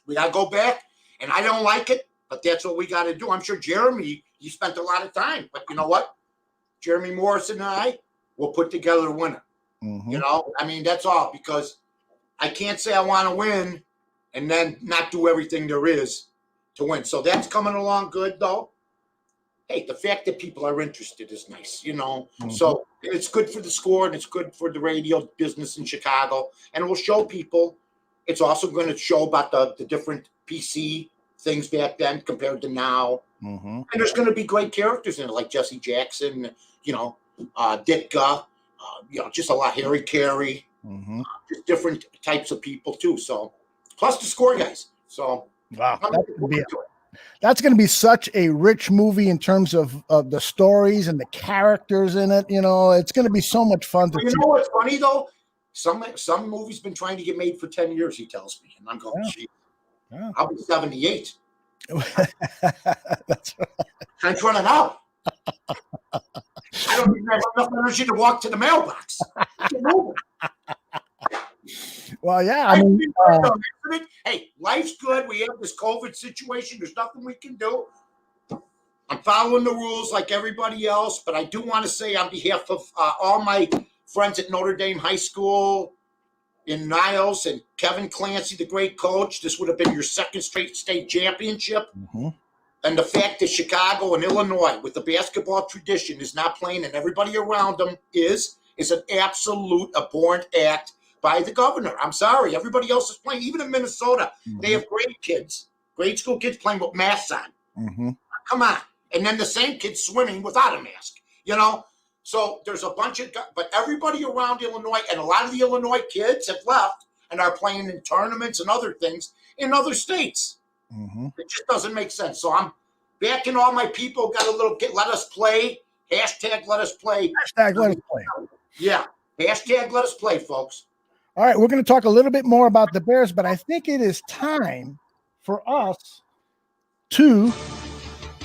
we got to go back, and I don't like it. But that's what we got to do. I'm sure Jeremy, you spent a lot of time. But you know what? Jeremy Morrison and I will put together a winner. Mm-hmm. You know, I mean, that's all. Because I can't say I want to win and then not do everything there is to win. So that's coming along good, though. Hey, the fact that people are interested is nice, you know. Mm-hmm. So it's good for the score, and it's good for the radio business in Chicago. And it will show people. It's also going to show about the different PC things back then compared to now. Mm-hmm. And there's going to be great characters in it, like Jesse Jackson, you know, Ditka, you know, just a lot, Harry Carey, mm-hmm. just different types of people too. So plus the score guys. So wow, that's going to be such a rich movie in terms of the stories and the characters in it. You know, it's going to be so much fun to see. You know what's funny though? Some movies been trying to get made for 10 years. He tells me, and I'm going, gee, I'll be 78. That's right. Time's running out. I don't even have enough energy to walk to the mailbox. Well, yeah. I mean, hey, life's good. We have this COVID situation. There's nothing we can do. I'm following the rules like everybody else, but I do want to say on behalf of all my friends at Notre Dame High School in Niles and Kevin Clancy, the great coach, this would have been your second straight state championship. Mm-hmm. And the fact that Chicago and Illinois, with the basketball tradition, is not playing and everybody around them is an absolute abhorrent act by the governor. I'm sorry. Everybody else is playing. Even in Minnesota, they have grade school kids playing with masks on. Mm-hmm. Come on. And then the same kids swimming without a mask, you know? So there's a bunch of, but everybody around Illinois and a lot of the Illinois kids have left and are playing in tournaments and other things in other states. Mm-hmm. It just doesn't make sense. So I'm backing all my people. Got a little, let us play. Hashtag let us play. Hashtag let us play. Yeah. Hashtag let us play, folks. All right. We're going to talk a little bit more about the Bears, but I think it is time for us to.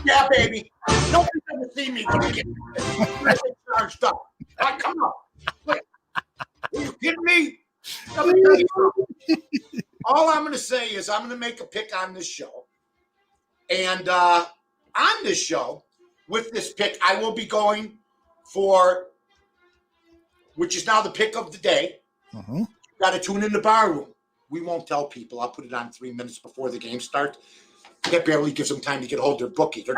Yeah, baby. Nobody's ever seen me when I get charged up. Come on. Wait. Are you kidding me? Let me tell you something. All I'm going to say is I'm going to make a pick on this show. And on this show, with this pick, I will be going for, which is now the pick of the day. Mm-hmm. Got to tune in the bar room. We won't tell people. I'll put it on 3 minutes before the game starts. That barely gives them time to get hold of their bookie. They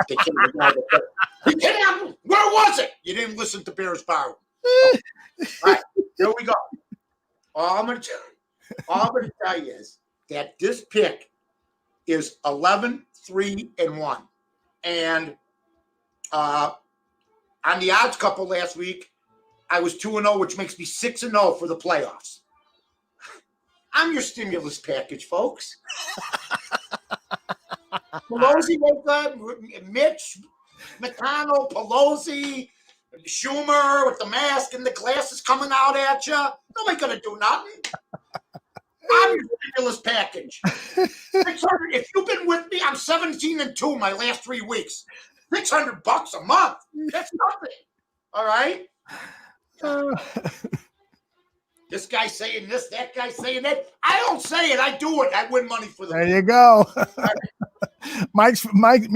can't. Where was it? You didn't listen to Bears Bar Room. Oh. All right, here we go. All I'm going to tell you is that this pick is 11-3-1. And on the odds couple last week, I was 2-0, which makes me 6-0 for the playoffs. I'm your stimulus package, folks. Pelosi woke up, Mitch, McConnell, Pelosi, Schumer with the mask and the glasses coming out at you. Nobody gonna do nothing. I'm your stimulus package. 600. If you've been with me, I'm 17-2 my last 3 weeks. $600 a month. That's nothing. All right. This guy saying this, that guy saying that. I don't say it. I do it. I win money for them. There you go. My favorite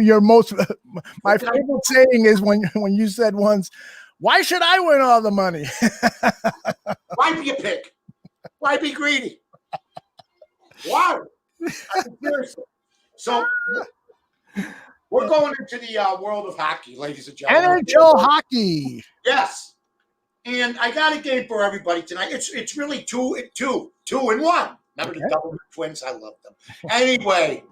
saying is when you said once, "Why should I win all the money?" Why be a pig? Why be greedy? Why? So we're going into the world of hockey, ladies and gentlemen. NHL hockey. Yes. And I got a game for everybody tonight. It's really 2-2, 2-1. Remember the double twins? I love them. Anyway,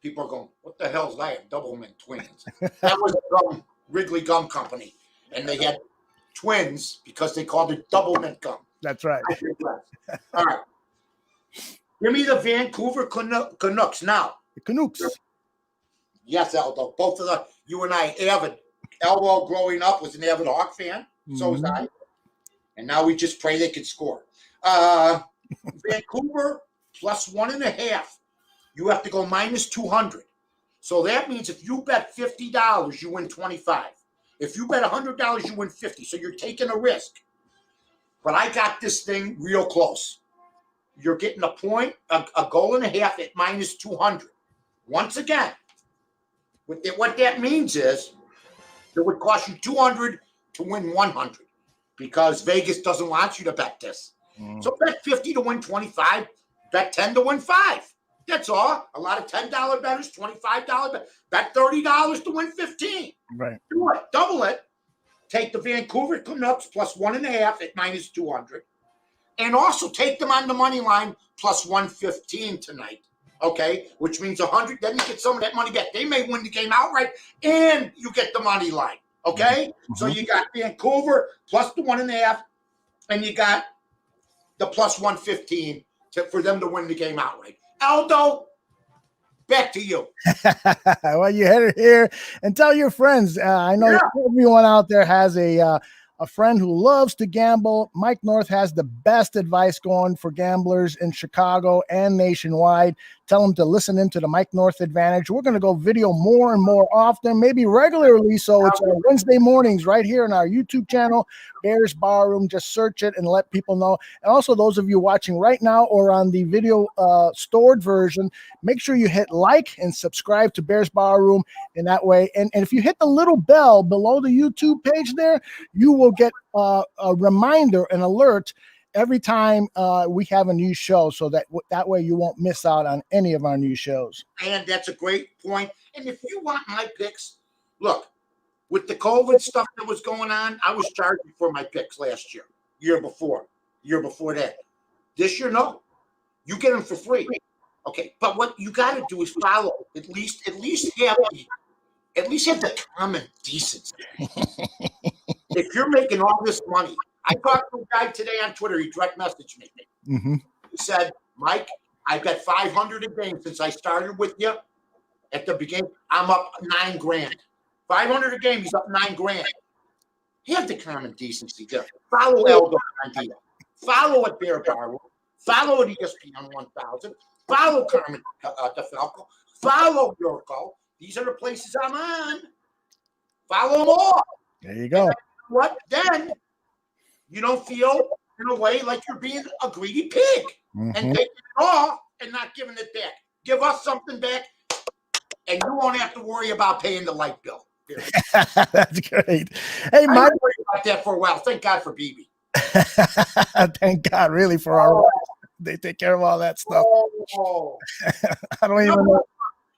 people are going, what the hell is that? Doublemint twins. That was from Wrigley Gum Company. And they had twins because they called it Doublemint Gum. That's right. All right. Give me the Vancouver Canucks now. The Canucks. Yes, Aldo. Both of you and I avid. Elwell growing up was an avid Hawk fan. So was I. And now we just pray they could score. Vancouver plus 1.5. You have to go minus 200. So that means if you bet $50, you win 25. If you bet $100, you win 50. So you're taking a risk. But I got this thing real close. You're getting a point, a goal and a half at minus 200. Once again, what that means is it would cost you 200 to win 100 because Vegas doesn't want you to bet this. So bet 50 to win 25, bet 10 to win 5. That's all. A lot of $10 bettors, $25 bettors, bet $30 to win 15. Right. Do it. Double it. Take the Vancouver Canucks plus 1.5 at minus 200. And also take them on the money line plus 115 tonight. Okay, which means 100. Then you get some of that money back. They may win the game outright, and you get the money line. Okay, so you got Vancouver plus the 1.5, and you got the plus 115 for them to win the game outright. Aldo, back to you. Well, you heard it here, and tell your friends. I know everyone out there has a friend who loves to gamble. Mike North has the best advice going for gamblers in Chicago and nationwide. Tell them to listen into the Mike North Advantage. We're going to go video more and more often, maybe regularly. So it's Wednesday mornings right here on our YouTube channel, Bears Barroom. Just search it and let people know. And also those of you watching right now or on the video stored version, make sure you hit like and subscribe to Bears Barroom in that way. And if you hit the little bell below the YouTube page there, you will get a reminder, an alert every time we have a new show, so that way you won't miss out on any of our new shows. And that's a great point. And if you want my picks, look, with the COVID stuff that was going on, I was charging for my picks last year before that. This year, no. You get them for free. Okay, but what you got to do is follow. At least have the common decency. If you're making all this money, I talked to a guy today on Twitter. He direct messaged me. Mm-hmm. He said, Mike, I've got 500 a game since I started with you at the beginning. I'm up $9,000. 500 a game. He's up $9,000. Have the common decency to follow Aldo Gandia. Follow at Bear Barroom. Follow at ESPN 1000. Follow Carmen DeFalco. Follow Yurko. These are the places I'm on. Follow them all. There you go. What then? You don't feel in a way like you're being a greedy pig and taking it all and not giving it back. Give us something back, and you won't have to worry about paying the light bill. That's great. Hey, Mike. I worried about that for a while. Thank God for BB. Thank God, really, for our they take care of all that stuff. Oh. I don't even know.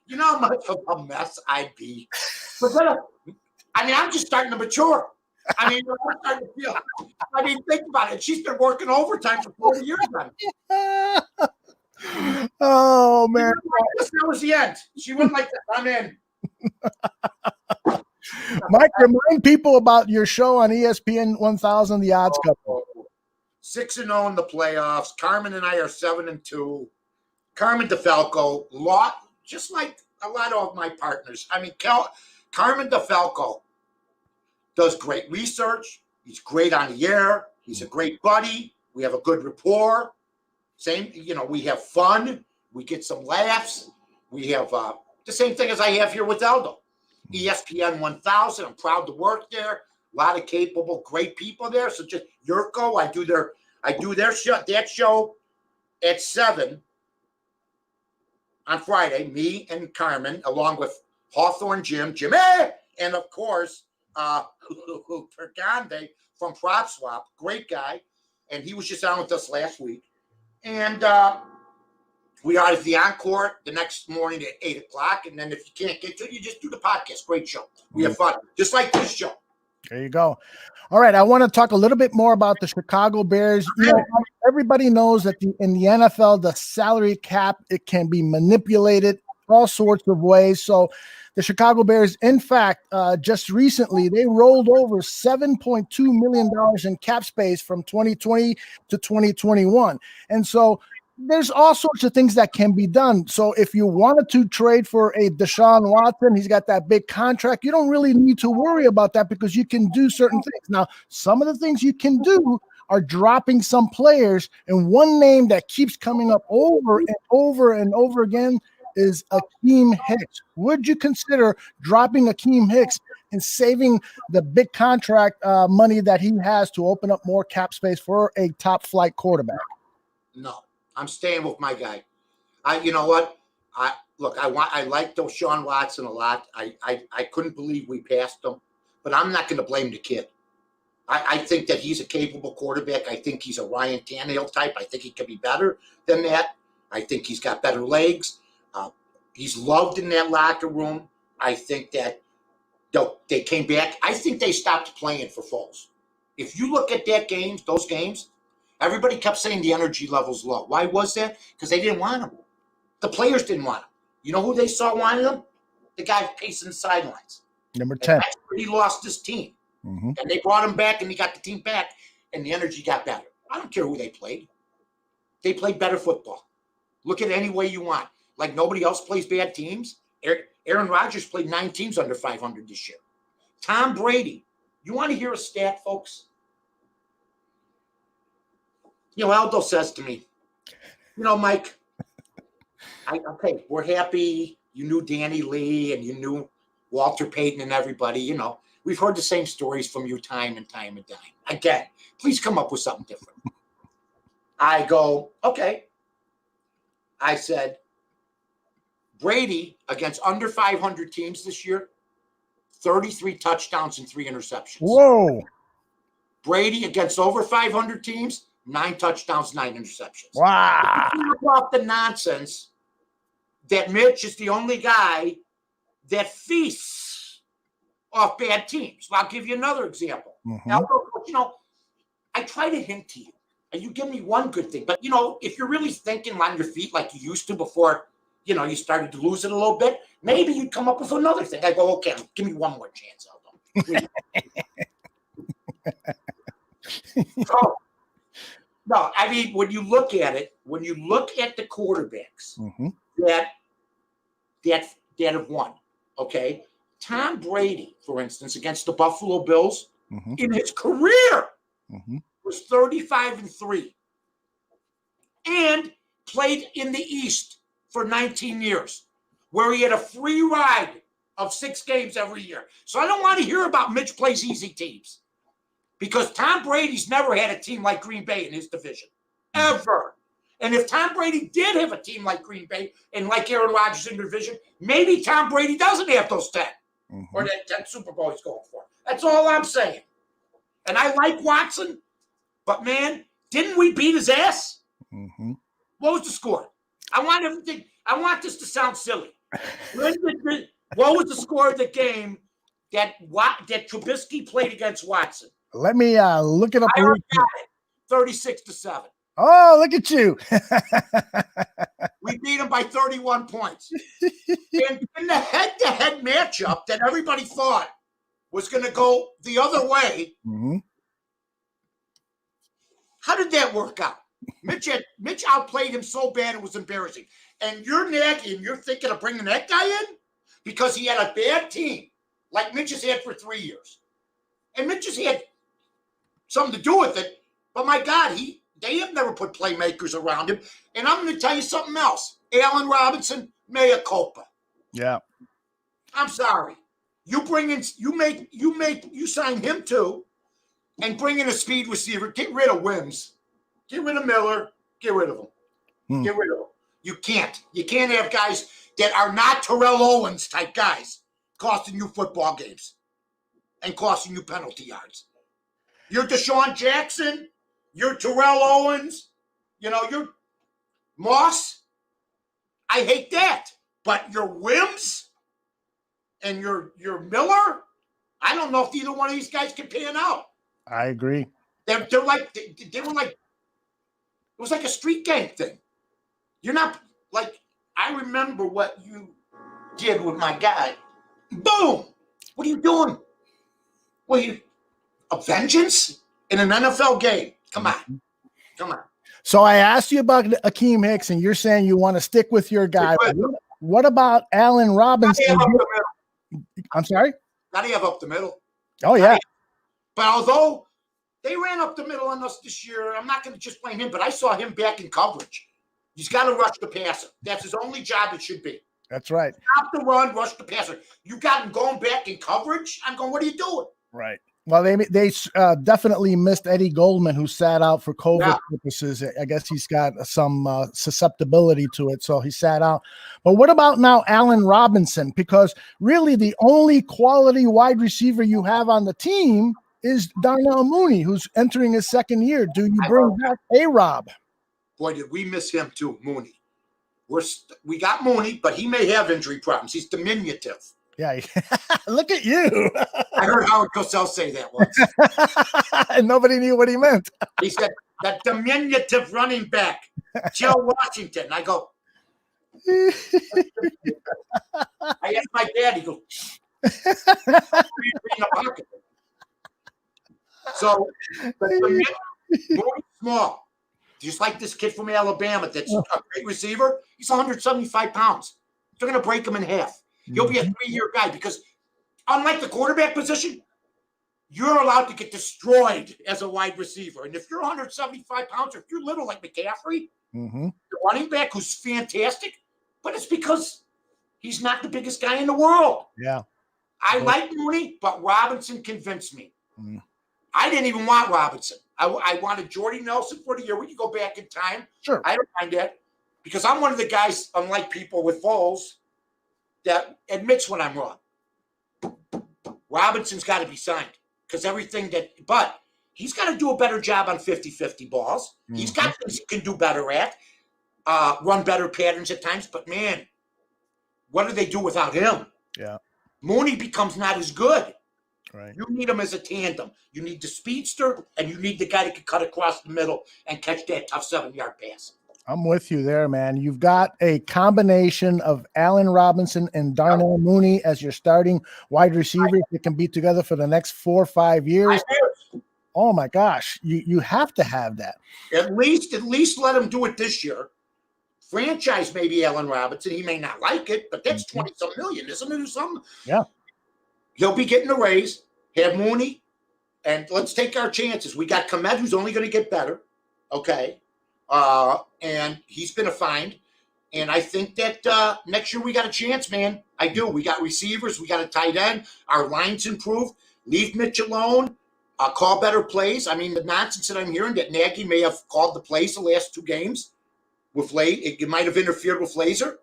You know how much of a mess I'd be. I'm just starting to mature. I'm starting to feel. Think about it. She's been working overtime for 40 years now. Oh, man. That was the end. She went like that. I'm in. Mike, remind people about your show on ESPN 1000, The Odds Couple. 6-0 in the playoffs. Carmen and I are 7-2. Carmen DeFalco, just like a lot of my partners. Carmen DeFalco does great research. He's great on the air. He's a great buddy. We have a good rapport. We have fun. We get some laughs. We have the same thing as I have here with Aldo. ESPN 1000. I'm proud to work there. A lot of capable, great people there. So just Yurko, I do their show, that show at 7 on Friday. Me and Carmen, along with Hawthorne Jimmy, and of course Pergande from Prop Swap, great guy, and he was just on with us last week. And we are at the encore the next morning at 8:00, and then if you can't get to it, you just do the podcast. Great show. We have fun, just like this show. There you go. All right, I want to talk a little bit more about the Chicago Bears. Everybody knows that in the NFL, the salary cap, it can be manipulated all sorts of ways. So the Chicago Bears, in fact, just recently, they rolled over $7.2 million in cap space from 2020 to 2021. And so there's all sorts of things that can be done. So if you wanted to trade for a Deshaun Watson, he's got that big contract. You don't really need to worry about that because you can do certain things. Now, some of the things you can do are dropping some players. And one name that keeps coming up over and over and over again is Akeem Hicks. Would you consider dropping Akeem Hicks and saving the big contract money that he has to open up more cap space for a top flight quarterback? No. I'm staying with my guy. You know what? I like Deshaun Watson a lot. I couldn't believe we passed him, but I'm not going to blame the kid. I think that he's a capable quarterback. I think he's a Ryan Tannehill type. I think he could be better than that. I think he's got better legs. He's loved in that locker room. I think that they came back. I think they stopped playing for Foles. If you look at those games, everybody kept saying the energy level's low. Why was that? Because they didn't want him. The players didn't want him. You know who they saw wanted him? The guy pacing the sidelines. Number 10. And that's where he lost his team. Mm-hmm. And they brought him back, and he got the team back, and the energy got better. I don't care who they played. They played better football. Look at it any way you want. Like nobody else plays bad teams. Aaron Rodgers played 9 teams under 500 this year. Tom Brady. You want to hear a stat, folks? Aldo says to me, Mike, okay, we're happy you knew Danny Lee and you knew Walter Payton and everybody. We've heard the same stories from you time and time and time. Again, please come up with something different. I go, okay. I said, Brady against under 500 teams this year, 33 touchdowns and 3 interceptions. Whoa. Brady against over 500 teams, 9 touchdowns, 9 interceptions. Wow. Off the nonsense that Mitch is the only guy that feasts off bad teams. Well, I'll give you another example. I try to hint to you, and you give me one good thing. But, if you're really thinking on your feet like you used to before, you started to lose it a little bit, maybe you'd come up with another thing. I go, okay, give me one more chance, Aldo. So, no, I mean, when you look at it, when you look at the quarterbacks that have won, okay, Tom Brady, for instance, against the Buffalo Bills, in his career was 35-3 and played in the East for 19 years, where he had a free ride of 6 games every year. So I don't want to hear about Mitch plays easy teams, because Tom Brady's never had a team like Green Bay in his division, ever. And if Tom Brady did have a team like Green Bay and like Aaron Rodgers in the division, maybe Tom Brady doesn't have those 10 or that 10 Super Bowl he's going for. That's all I'm saying. And I like Watson, but man, didn't we beat his ass? What was the score? I want this to sound silly. What was the score of the game that Trubisky played against Watson? Let me look it up. I already got it. 36-7. Oh, look at you. We beat him by 31 points. And in the head-to-head matchup that everybody thought was going to go the other way, how did that work out? Mitch outplayed him so bad it was embarrassing. And you're nagging, you're thinking of bringing that guy in because he had a bad team like Mitch has had for 3 years. And Mitch has had something to do with it. But my God, they have never put playmakers around him. And I'm going to tell you something else. Allen Robinson, mea culpa. Yeah. I'm sorry. You sign him too, and bring in a speed receiver. Get rid of Wims. Get rid of Miller. Get rid of him. Get rid of them. You can't. You can't have guys that are not Terrell Owens type guys costing you football games and costing you penalty yards. You're Deshaun Jackson. You're Terrell Owens. You're Moss. I hate that. But your Wims and your Miller, I don't know if either one of these guys can pan out. I agree. They were like, it was like a street gang thing. You're not like, I remember what you did with my guy. Boom. What are you doing? A vengeance in an NFL game? Come on. So I asked you about Akeem Hicks, and you're saying you want to stick with your guy. What about Allen Robinson? I'm sorry? Got to have up the middle. Oh, yeah. But although they ran up the middle on us this year, I'm not going to just blame him, but I saw him back in coverage. He's got to rush the passer. That's his only job it should be. That's right. Stop the run, rush the passer. You got him going back in coverage? I'm going, what are you doing? Right. Well, they definitely missed Eddie Goldman, who sat out for COVID purposes. I guess he's got some susceptibility to it, so he sat out. But what about now Allen Robinson? Because really the only quality wide receiver you have on the team is Darnell Mooney, who's entering his 2nd year. Do you bring back A-Rob? Boy, did we miss him too, Mooney. We got Mooney, but he may have injury problems. He's diminutive. Yeah, look at you. I heard Howard Cosell say that once. And nobody knew what he meant. He said, that diminutive running back, Joe Washington. I go, I asked my dad, he goes, so, but Mooney's small. Just just like this kid from Alabama that's a great receiver. He's 175 pounds. They're going to break him in half. He'll be a 3-year guy because unlike the quarterback position, you're allowed to get destroyed as a wide receiver. And if you're 175 pounds, or if you're little like McCaffrey, the running back who's fantastic, but it's because he's not the biggest guy in the world. Yeah. I like Mooney, but Robinson convinced me. I didn't even want Robinson. I wanted Jordy Nelson for the year. We can go back in time. Sure. I don't mind that because I'm one of the guys, unlike people with Foles, that admits when I'm wrong. Robinson's got to be signed because but he's got to do a better job on 50-50 balls. He's got things he can do better at, run better patterns at times. But, man, what do they do without him? Yeah. Mooney becomes not as good. Right. You need him as a tandem. You need the speedster, and you need the guy that can cut across the middle and catch that tough 7-yard pass. I'm with you there, man. You've got a combination of Allen Robinson and Darnell Mooney as your starting wide receivers that can be together for the next 4 or 5 years. Oh my gosh, you have to have that. At least let him do it this year. Franchise maybe Allen Robinson. He may not like it, but that's 20-some million, isn't it, or something? Yeah. He'll be getting a raise. Have Mooney, and let's take our chances. We got Komet, who's only going to get better. Okay. And he's been a find. And I think that next year we got a chance, man. I do. We got receivers. We got a tight end. Our line's improved. Leave Mitch alone. Call better plays. I mean, the nonsense that I'm hearing that Nagy may have called the plays the last 2 games with it might have interfered with Laser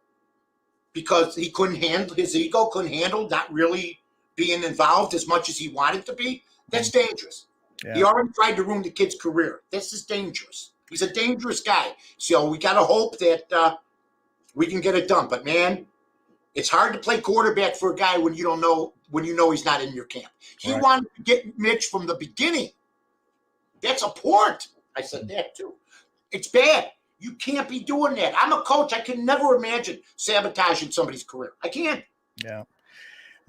because he couldn't handle his ego, couldn't handle not really being involved as much as he wanted to be. That's dangerous. Yeah. He already tried to ruin the kid's career. This is dangerous. He's a dangerous guy. So we got to hope that we can get it done. But, man, it's hard to play quarterback for a guy when you know he's not in your camp. He wanted to get Mitch from the beginning. That's a port. I said that too. It's bad. You can't be doing that. I'm a coach. I can never imagine sabotaging somebody's career. I can't. Yeah.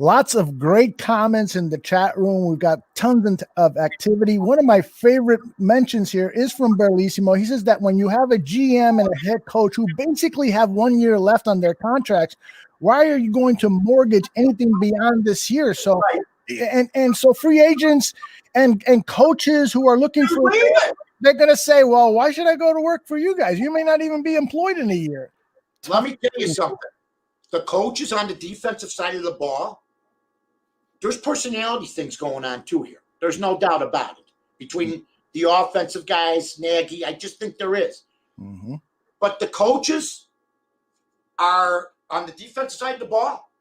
Lots of great comments in the chat room. We've got tons of activity. One of my favorite mentions here is from Berlissimo. He says that when you have a GM and a head coach who basically have 1 year left on their contracts, why are you going to mortgage anything beyond this year? So, and so free agents and coaches who are looking for, they're going to say, well, why should I go to work for you guys? You may not even be employed in a year. Let me tell you something. The coaches on the defensive side of the ball, there's personality things going on too here. There's no doubt about it. Between the offensive guys, Nagy, I just think there is. But the coaches are on the defensive side of the ball.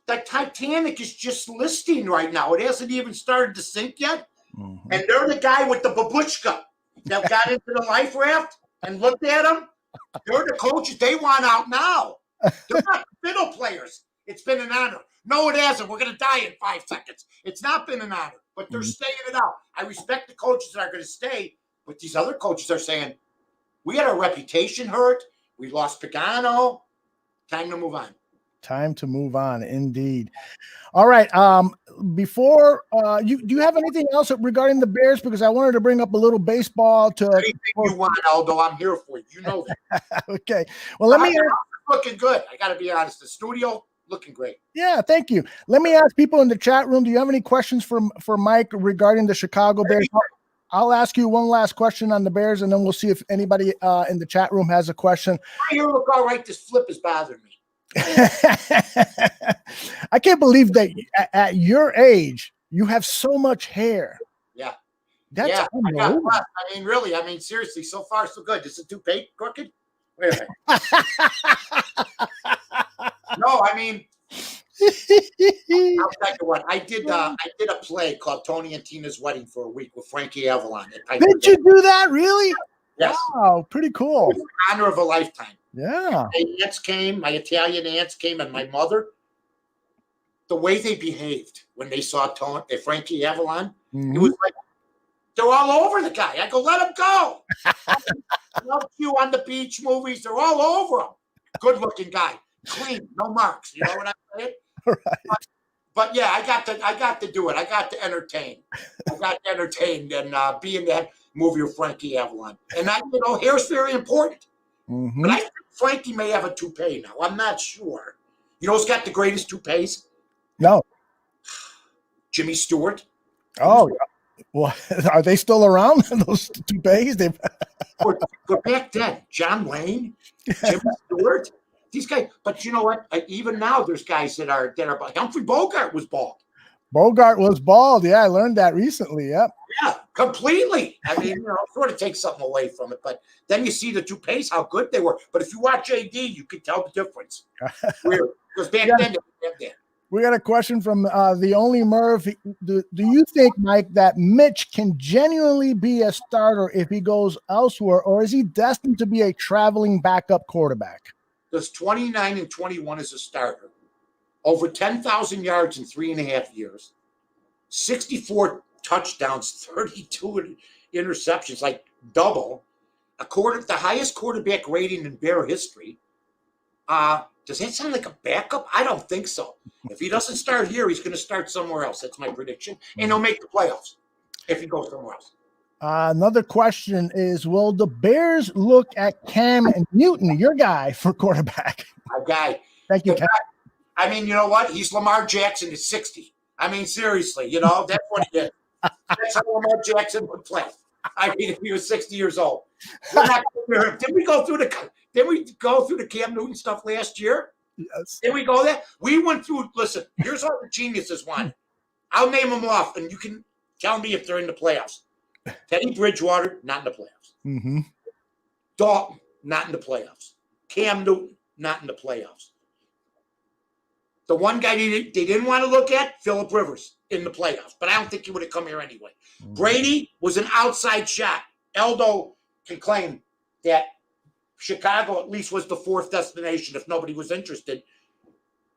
That Titanic is just listing right now. It hasn't even started to sink yet. And they're the guy with the babushka that got into the life raft and looked at him. They're the coaches. They want out now. They're not fiddle players. It's been an honor. No, it hasn't. We're going to die in 5 seconds. It's not been an honor, but they're staying it out. I respect the coaches that are going to stay, but these other coaches are saying, we had our reputation hurt. We lost Pagano. Time to move on. Time to move on, indeed. All right. Before do you have anything else regarding the Bears? Because I wanted to bring up a little baseball to anything you want, Aldo. I'm here for you. You know that. Okay. Well, let me looking good. I got to be honest. The studio looking great. Yeah, thank you. Let me ask people in the chat room. Do you have any questions for Mike regarding the Chicago Bears? I'll ask you one last question on the Bears, and then we'll see if anybody in the chat room has a question. You look all right. This flip is bothering me. I can't believe that at your age you have so much hair. Yeah. That's unbelievable. I mean, really. I mean, seriously. So far, so good. Is the toupee crooked? Wait a minute. No, I mean, I'll tell you what. I did a play called Tony and Tina's Wedding for a week with Frankie Avalon. Did you do that? Really? Yes. Wow, pretty cool. It was an honor of a lifetime. Yeah. My aunts came, my Italian aunts came, and my mother. The way they behaved when they saw Frankie Avalon, it was like they're all over the guy. I go, let him go. Love you on the beach movies. They're all over him. Good-looking guy, clean, no marks. You know what I'm saying? Right. But yeah, I got to do it. I got to entertain. I got to entertain and be in that. movie of Frankie Avalon. And hair's very important. Mm-hmm. But I think Frankie may have a toupee now. I'm not sure. You know who's got the greatest toupees? No. Jimmy Stewart. Oh, well, are they still around? Those toupees? But back then, John Wayne, Jimmy Stewart, these guys. But you know what? Even now, there's guys that are. Humphrey Bogart was bald. Bogart was bald. Yeah, I learned that recently. Yep. Yeah, completely. I mean, sort of take something away from it. But then you see the toupees, how good they were. But if you watch AD, you can tell the difference. Weird. Because back then, they didn't have that. We got a question from the only Merv. Do you think, Mike, that Mitch can genuinely be a starter if he goes elsewhere, or is he destined to be a traveling backup quarterback? Does 29 and 21 as a starter, over 10,000 yards in 3.5 years, 64 touchdowns, 32 interceptions, like double, the highest quarterback rating in Bear history. Does that sound like a backup? I don't think so. If he doesn't start here, he's going to start somewhere else. That's my prediction. And he'll make the playoffs if he goes somewhere else. Another question is, will the Bears look at Cam Newton, your guy, for quarterback? My guy. Thank you, Cam. I mean, you know what? He's Lamar Jackson at 60. I mean, seriously, that's what he did. That's how Lamar Jackson would play. I mean, if he was 60 years old. Did we go through the Cam Newton stuff last year? Yes. Did we go there? We went through. Listen, here's all the geniuses want. I'll name them off, and you can tell me if they're in the playoffs. Teddy Bridgewater, not in the playoffs. Mm-hmm. Dalton, not in the playoffs. Cam Newton, not in the playoffs. The one guy they didn't want to look at, Phillip Rivers, in the playoffs. But I don't think he would have come here anyway. Mm-hmm. Brady was an outside shot. Eldo can claim that Chicago at least was the fourth destination if nobody was interested.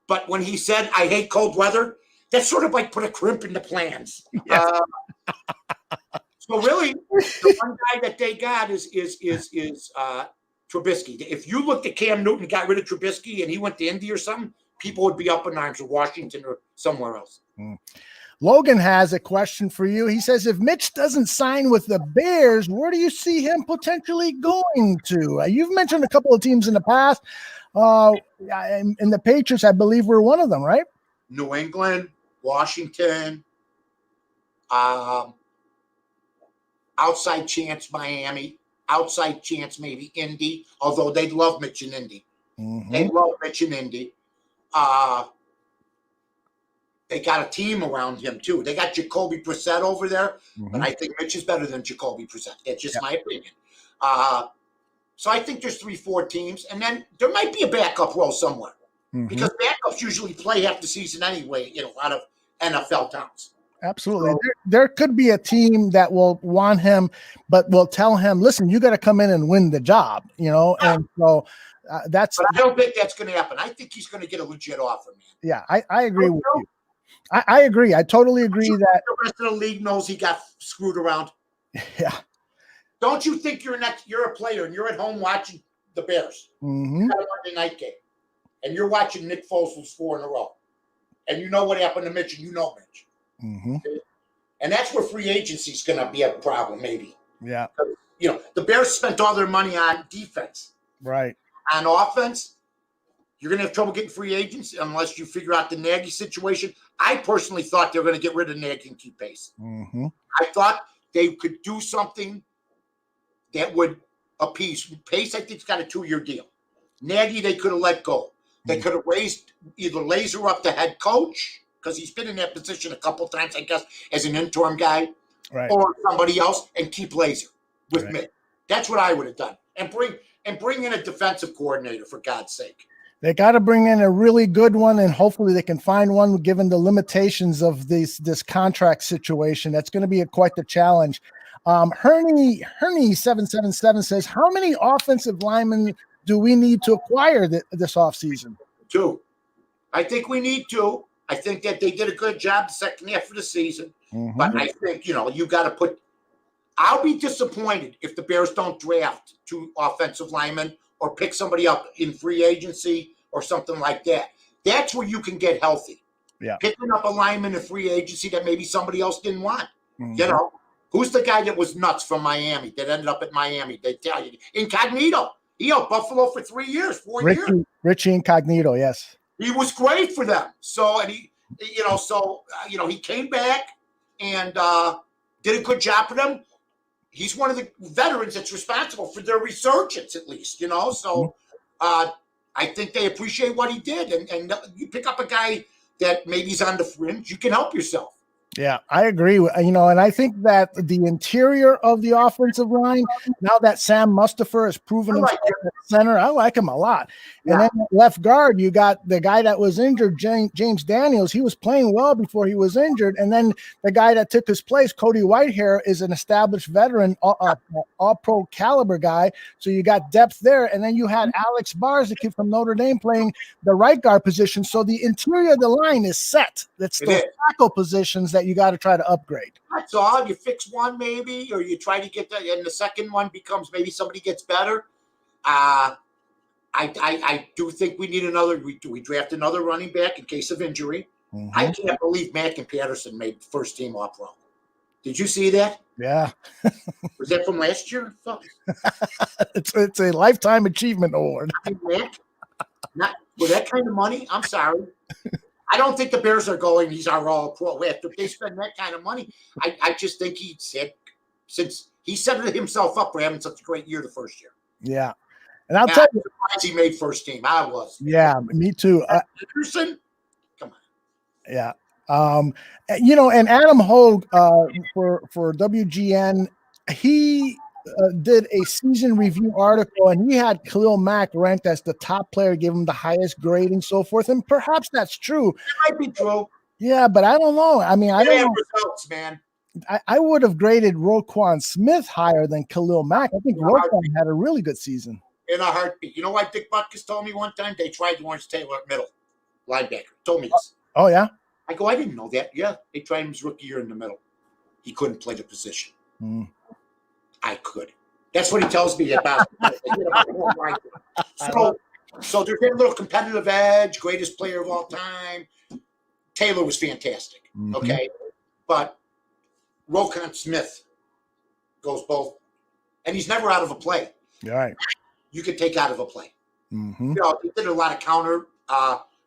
But when he said, I hate cold weather, that sort of like put a crimp in the plans. Yes. So really, the one guy that they got is Trubisky. If you looked at Cam Newton, got rid of Trubisky, and he went to Indy or something, people would be up in arms or Washington or somewhere else. Logan has a question for you. He says, if Mitch doesn't sign with the Bears, where do you see him potentially going to? You've mentioned a couple of teams in the past. And the Patriots, I believe, were one of them, right? New England, Washington, outside chance Miami, outside chance maybe Indy, although they'd love Mitch in Indy. Mm-hmm. They love Mitch in Indy. They got a team around him, too. They got Jacoby Brissett over there, but I think Mitch is better than Jacoby Brissett. That's just my opinion. So I think there's 3-4 teams, and then there might be a backup role somewhere because backups usually play half the season anyway in a lot of NFL towns. Absolutely. So, there could be a team that will want him, but will tell him, listen, you got to come in and win the job, and so that's. But I don't think that's going to happen. I think he's going to get a legit offer, man. Yeah, I agree with you. I agree. I totally agree that the rest of the league knows he got screwed around. Yeah. Don't you think you're a player and you're at home watching the Bears? You got a Monday night game, and you're watching Nick Foles lose 4 in a row, and you know what happened to Mitch, and you know Mitch. And that's where free agency is going to be a problem, maybe. Yeah. The Bears spent all their money on defense. Right. On offense, you're going to have trouble getting free agents unless you figure out the Nagy situation. I personally thought they were going to get rid of Nagy and keep Pace. I thought they could do something that would appease. Pace, I think, has got a 2-year deal. Nagy, they could have let go. They could have raised either Laser up the head coach, because he's been in that position a couple times, I guess, as an interim guy, or somebody else, and keep Laser with me. That's what I would have done. And bring in a defensive coordinator, for God's sake. They got to bring in a really good one, and hopefully they can find one given the limitations of this contract situation. That's going to be quite the challenge. Herney 777 says, how many offensive linemen do we need to acquire this offseason? 2. I think we need 2. I think that they did a good job the second half of the season. But I think, you got to put – I'll be disappointed if the Bears don't draft 2 offensive linemen or pick somebody up in free agency or something like that. That's where you can get healthy. Yeah. Picking up a lineman in free agency that maybe somebody else didn't want. Who Who's the guy that was nuts from Miami that ended up at Miami? They tell you. Incognito. He helped Buffalo for 3 years, 4 years. Richie Incognito, yes. He was great for them. So, and he came back and did a good job for them. He's one of the veterans that's responsible for their resurgence, at least, So I think they appreciate what he did. And you pick up a guy that maybe he's on the fringe, you can help yourself. Yeah, I agree. And I think that the interior of the offensive line, now that Sam Mustipher has proven himself at center, I like him a lot. And then at left guard, you got the guy that was injured, James Daniels. He was playing well before he was injured. And then the guy that took his place, Cody Whitehair, is an established veteran, all-pro caliber guy. So you got depth there. And then you had Alex Bars, the kid from Notre Dame, playing the right guard position. So the interior of the line is set. That's the tackle positions that you got to try to upgrade. That's all. You fix one maybe, or you try to get that, and the second one becomes maybe somebody gets better. I do think we need another. We draft another running back in case of injury. Mm-hmm. I can't believe Mack and Patterson made first team All-Pro. Did you see that? Yeah. Was that from last year? It's a lifetime achievement award. Mack, not for that kind of money. I'm sorry. I don't think the Bears are going, he's our All-Pro. After they spend that kind of money, I just think he said, since he set himself up for having such a great year the first year. Yeah. And I'll tell you, he made first team. I was. Yeah, me too. Anderson? Come on. Yeah. And Adam Hogue for WGN, he did a season review article, and he had Khalil Mack ranked as the top player, gave him the highest grade and so forth. And perhaps that's true. It might be true. Yeah, but I don't know. I mean, I don't know. Results, man. I would have graded Roquan Smith higher than Khalil Mack. I think Roquan had a really good season. In a heartbeat. You know why Dick Butkus told me one time? They tried Lawrence Taylor at middle linebacker. Told me this. Oh, yeah? I go, I didn't know that. Yeah, they tried him his rookie year in the middle. He couldn't play the position. I could. That's what he tells me about. So there's a little competitive edge, greatest player of all time. Taylor was fantastic. Okay. But Roquan Smith goes both. And he's never out of a play. Right. You could take out of a play. They did a lot of counter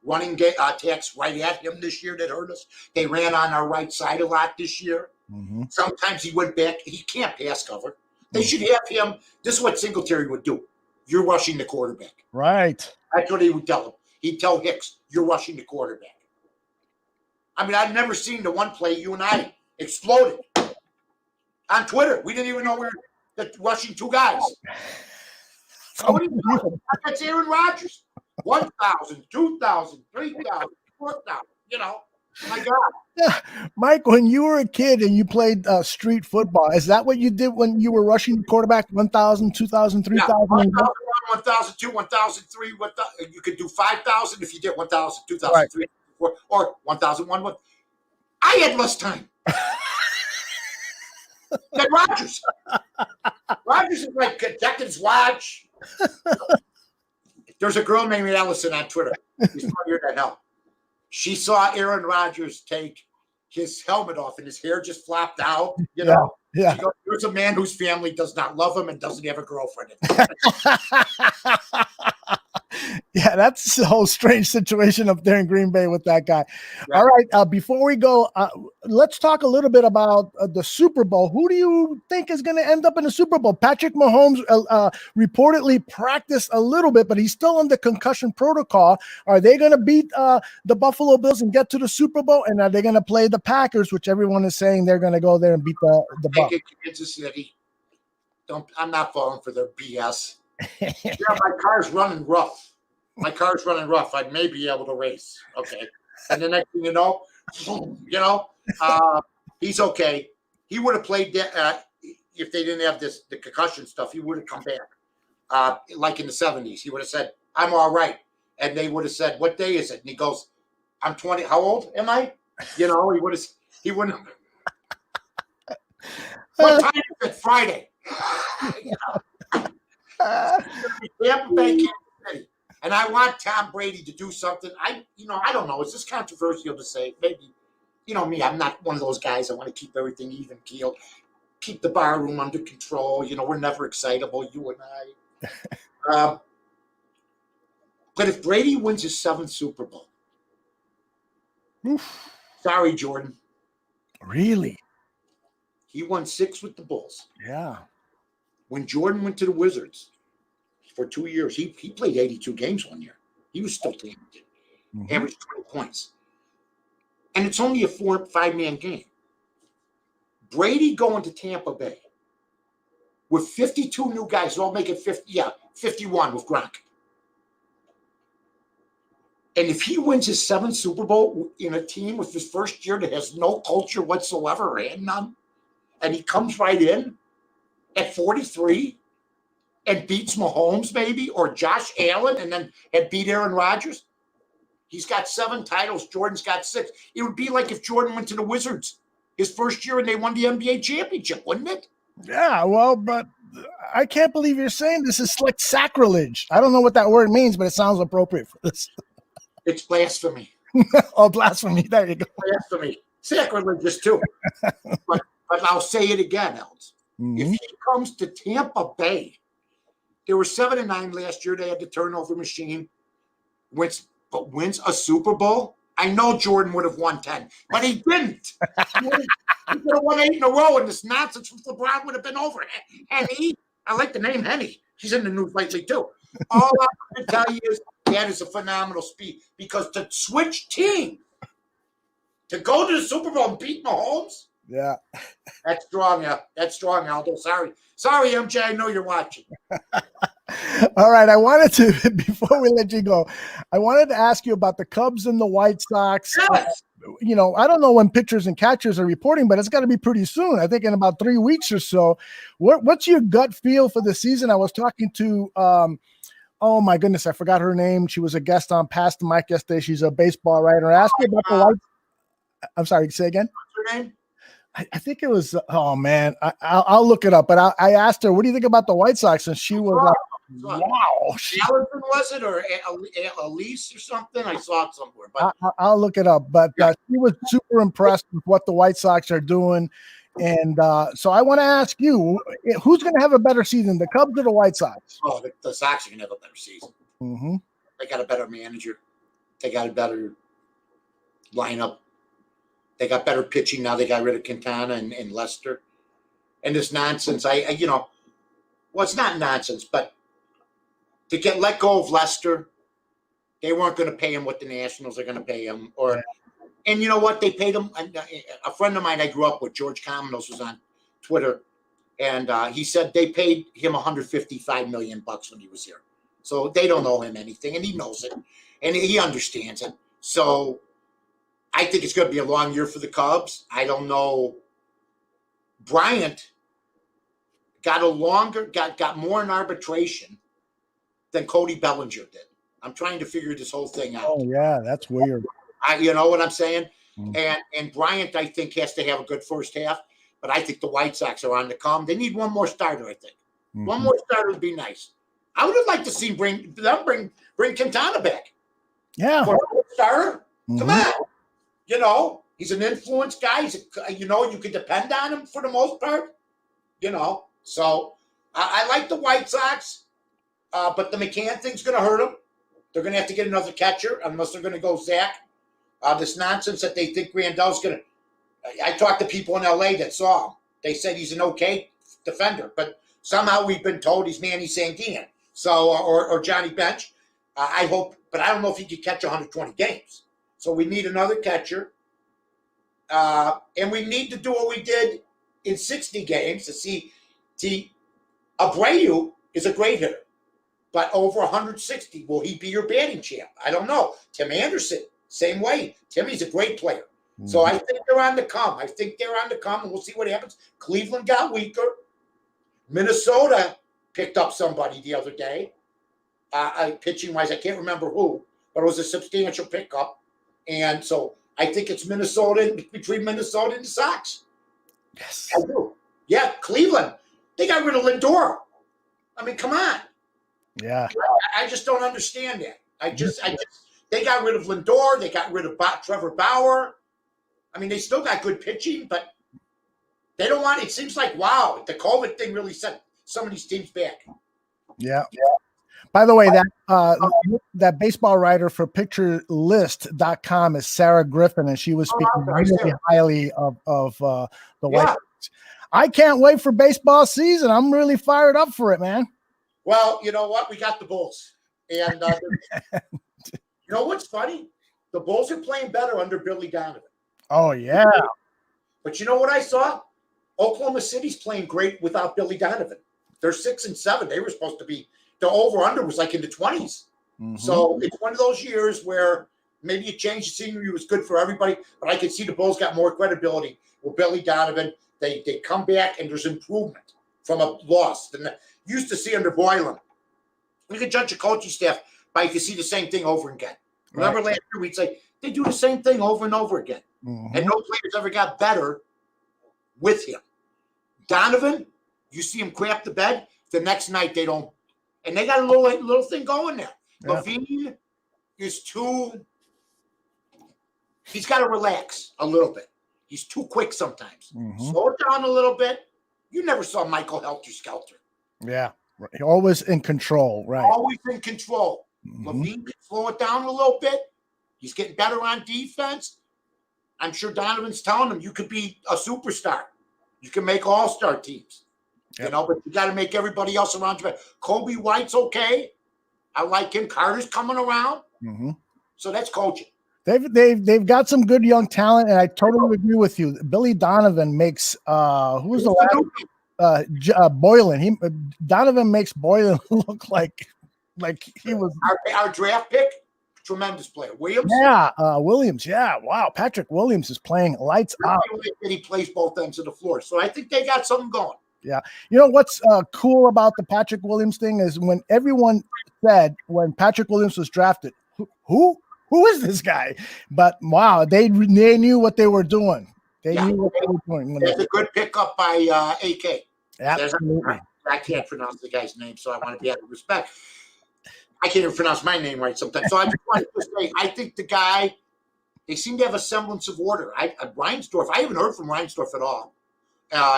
running attacks right at him this year that hurt us. They ran on our right side a lot this year. Sometimes he went back. He can't pass cover. They should have him. This is what Singletary would do. You're rushing the quarterback. Right. That's what he would tell him. He'd tell Hicks, you're rushing the quarterback. I mean, I've never seen the one play you and I exploded on Twitter. We didn't even know we were rushing two guys. What are you doing? That's Aaron Rodgers. 1,000, 2,000, 3,000, 4,000. My God. Yeah. Mike, when you were a kid and you played street football, is that what you did when you were rushing the quarterback? 1,000, 2,000, 3,000? 1,001, 1,002, 1,003. You could do 5,000 if you did 1,000, 2,000, 3,000, 4, or 1,001. I had less time. Than Rodgers. Rodgers is like Detective's Watch. There's a girl named Allison on Twitter. She's funnier than hell. She saw Aaron Rodgers take his helmet off and his hair just flopped out. Yeah. She goes, there's a man whose family does not love him and doesn't have a girlfriend. Yeah, that's the whole strange situation up there in Green Bay with that guy. Yeah. All right, before we go, let's talk a little bit about the Super Bowl. Who do you think is going to end up in the Super Bowl? Patrick Mahomes reportedly practiced a little bit, but he's still under concussion protocol. Are they going to beat the Buffalo Bills and get to the Super Bowl? And are they going to play the Packers, which everyone is saying they're going to go there and beat the Bucs? Kansas City. I'm not falling for their BS. Yeah, my car's running rough. I may be able to race. Okay. And the next thing you know, he's okay. He would have played that if they didn't have the concussion stuff. He would have come back. Like in the 70s. He would have said, I'm all right. And they would have said, what day is it? And he goes, I'm 20. How old am I? He wouldn't. What time is it? Friday. Tampa Bay, Kansas City. And I want Tom Brady to do something. I don't know. Is this controversial to say? Maybe, me, I'm not one of those guys. I want to keep everything even keeled. keep the bar room under control. You know, we're never excitable, you and I. But if Brady wins his 7th Super Bowl, sorry, Jordan. Really? He won 6 with the Bulls. Yeah. When Jordan went to the Wizards for 2 years, he played 82 games one year. He was still talented. Averaged 20 points. And it's only a 4 or 5-man game. Brady going to Tampa Bay with 52 new guys, so I'll make it 51 with Gronk. And if he wins his 7th Super Bowl in a team with his first year that has no culture whatsoever or had none, and he comes right in at 43 and beats Mahomes maybe, or Josh Allen, and then had beat Aaron Rodgers, he's got 7 titles. Jordan's got 6. It would be like if Jordan went to the Wizards his first year and they won the NBA championship, wouldn't it? Yeah, well, but I can't believe you're saying this is like sacrilege. I don't know what that word means, but it sounds appropriate for this. It's blasphemy. Oh, blasphemy. There you go. Blasphemy. Sacrilegious too. but I'll say it again, Els. If he comes to Tampa Bay, they were 7-9 last year. They had the turnover machine. Wins a Super Bowl. I know Jordan would have won 10, but he didn't. He could have won 8 in a row, and this nonsense with LeBron would have been over. Henny, I like the name Henny. She's in the news lately too. All I can tell you is that is a phenomenal speed, because to switch team, to go to the Super Bowl and beat Mahomes, yeah, that's strong. Yeah, that's strong, Aldo. Sorry, MJ. I know you're watching. All right. I wanted to, before we let you go, I wanted to ask you about the Cubs and the White Sox. Yes. You know, I don't know when pitchers and catchers are reporting, but it's got to be pretty soon. I think in about 3 weeks or so. What's your gut feel for the season? I was talking to, oh my goodness, I forgot her name. She was a guest on Past the Mic yesterday. She's a baseball writer. I asked her about the White. I'm sorry, say again. What's her name? I think it was. Oh man, I'll look it up. But I asked her, "What do you think about the White Sox?" And she was like, "Wow." Allison, was it, or Elise or something? I saw it somewhere. But I'll look it up. But she was super impressed with what the White Sox are doing. And so I want to ask you, who's going to have a better season, the Cubs or the White Sox? Oh, the Sox are going to have a better season. Mm-hmm. They got a better manager. They got a better lineup. They got better pitching now. They got rid of Quintana and Lester. And this nonsense, well, it's not nonsense, but to get let go of Lester, they weren't going to pay him what the Nationals are going to pay him. And you know what? They paid him. A friend of mine I grew up with, George Cominos, was on Twitter, and he said they paid him $155 million when he was here. So they don't owe him anything, and he knows it, and he understands it. So I think it's going to be a long year for the Cubs. I don't know. Bryant got more in arbitration than Cody Bellinger did. I'm trying to figure this whole thing out. Oh yeah, that's weird. You know what I'm saying? And Bryant, I think, has to have a good first half, but I think the White Sox are on the come. They need one more starter, I think. One more starter would be nice. I would have liked to see bring Quintana back. Yeah. For a starter? Come on. You know, he's an influence guy. You can depend on him for the most part. You know, so I like the White Sox, but the McCann thing's going to hurt them. They're going to have to get another catcher unless they're going to go Zach. This nonsense that they think Randall's going to – I talked to people in L.A. that saw him. They said he's an okay defender, but somehow we've been told he's Manny Sanguian. So or Johnny Bench. I hope – but I don't know if he could catch 120 games. So we need another catcher. And we need to do what we did in 60 games to see Abreu is a great hitter. But over 160, will he be your batting champ? I don't know. Tim Anderson, same way. Timmy's a great player. So I think they're on the come. And we'll see what happens. Cleveland got weaker. Minnesota picked up somebody the other day. Pitching-wise, I can't remember who, but it was a substantial pickup. And so I think it's between Minnesota and the Sox. Yes. I do. Yeah, Cleveland. They got rid of Lindor. I mean, come on. Yeah. I just don't understand that. They got rid of Lindor. They got rid of Trevor Bauer. I mean, they still got good pitching, but They don't want. It seems like wow, the COVID thing really set some of these teams back. Yeah. By the way, that baseball writer for PictureList.com is Sarah Griffin, and she was speaking really highly of the White Sox. I can't wait for baseball season. I'm really fired up for it, man. Well, you know what? We got the Bulls, and you know what's funny? The Bulls are playing better under Billy Donovan. Oh yeah. But you know what I saw? Oklahoma City's playing great without Billy Donovan. They're 6-7. They were supposed to be. The over-under was like in the 20s. Mm-hmm. So it's one of those years where maybe a change of scenery was good for everybody, but I could see the Bulls got more credibility with Billy Donovan. They come back, and there's improvement from a loss than you used to see under Boylan. You can judge a coaching staff, but you can see the same thing over again. Remember last year we'd say they do the same thing over and over again. Mm-hmm. And no players ever got better with him. Donovan, you see him crap the bed, the next night they don't. And they got a little thing going there. Yeah. Levine is he's got to relax a little bit. He's too quick sometimes. Mm-hmm. Slow it down a little bit. You never saw Michael helter-skelter. Yeah. Always in control, right? Always in control. Mm-hmm. Levine can slow it down a little bit. He's getting better on defense. I'm sure Donovan's telling him you could be a superstar. You can make all-star teams. Yep. You know, but you got to make everybody else around you better. Kobe White's okay. I like him. Carter's coming around. Mm-hmm. So that's coaching. They've got some good young talent, and I totally agree with you. Billy Donovan makes who's the last Boylan. Donovan makes Boylan look like he was our draft pick. Tremendous player. Williams? Yeah, Williams. Yeah, wow. Patrick Williams is playing lights out. He plays both ends of the floor. So I think they got something going. Yeah. You know what's cool about the Patrick Williams thing is when everyone said when Patrick Williams was drafted, who is this guy? But wow, they knew what they were doing. They knew what they were doing. It's a good pickup by AK. Absolutely. I can't pronounce the guy's name, so I want to be out of respect. I can't even pronounce my name right sometimes. So I just wanted to say, I think the guy, they seem to have a semblance of order. Reinsdorf, I haven't heard from Reinsdorf at all.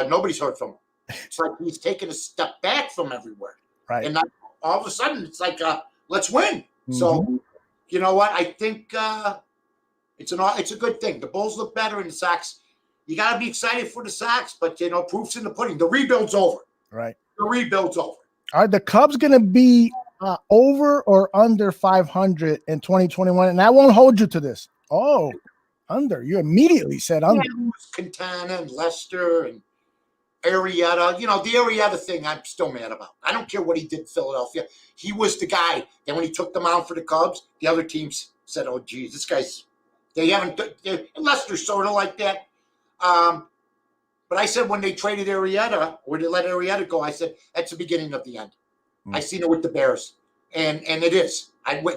Nobody's heard from him. It's like he's taken a step back from everywhere. Right. And all of a sudden, it's like, let's win. Mm-hmm. So, you know what? I think it's a good thing. The Bulls look better in the Sox. You got to be excited for the Sox, but, you know, proof's in the pudding. The rebuild's over. Right. The rebuild's over. Are the Cubs going to be over or under 500 in 2021? And I won't hold you to this. Oh, under. You immediately said under. Quintana and Lester and Arrieta. You know, the Arrieta thing I'm still mad about. I don't care what he did in Philadelphia. He was the guy. Then when he took them out for the Cubs, the other teams said, oh, geez, this guy's – Lester's sort of like that. But I said when they traded Arrieta or they let Arrieta go, I said, that's the beginning of the end. I seen it with the Bears, and it is.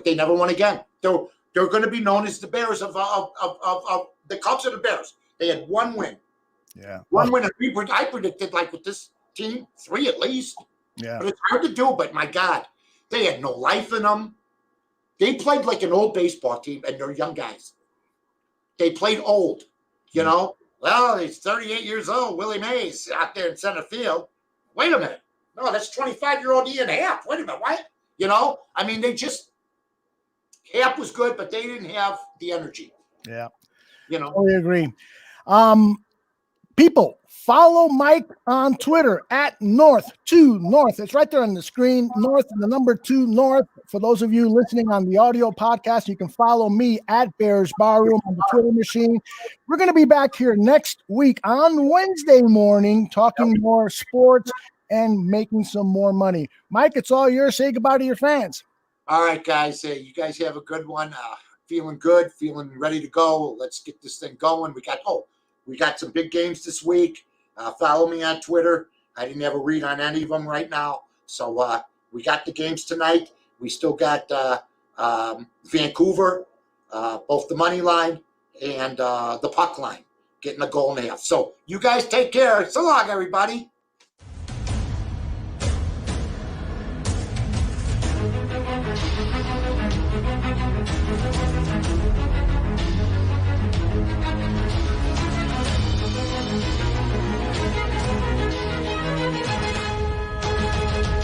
They never won again. They're going to be known as the Bears of the Cubs are the Bears. They had one win. Yeah, one win. I predicted like with this team 3 at least. Yeah, but it's hard to do. But my God, they had no life in them. They played like an old baseball team, and they're young guys. They played old, you know. Well, he's 38 years old. Willie Mays out there in center field. Wait a minute. No, that's 25-year-old Ian Happ. Wait a minute, what? You know, I mean, Happ was good, but they didn't have the energy. Yeah. You know. Totally agree. People, follow Mike on Twitter at North2North. It's right there on the screen. North and the number 2 North. For those of you listening on the audio podcast, you can follow me at Bears Barroom on the Twitter machine. We're going to be back here next week on Wednesday morning talking more sports and making some more money. Mike, it's all yours. Say goodbye to your fans. All right, guys. You guys have a good one. Feeling good, feeling ready to go. Let's get this thing going. We got some big games this week. Follow me on Twitter. I didn't have a read on any of them right now. So we got the games tonight. We still got Vancouver, both the money line and the puck line, getting a goal and a half. So you guys take care. So long, everybody.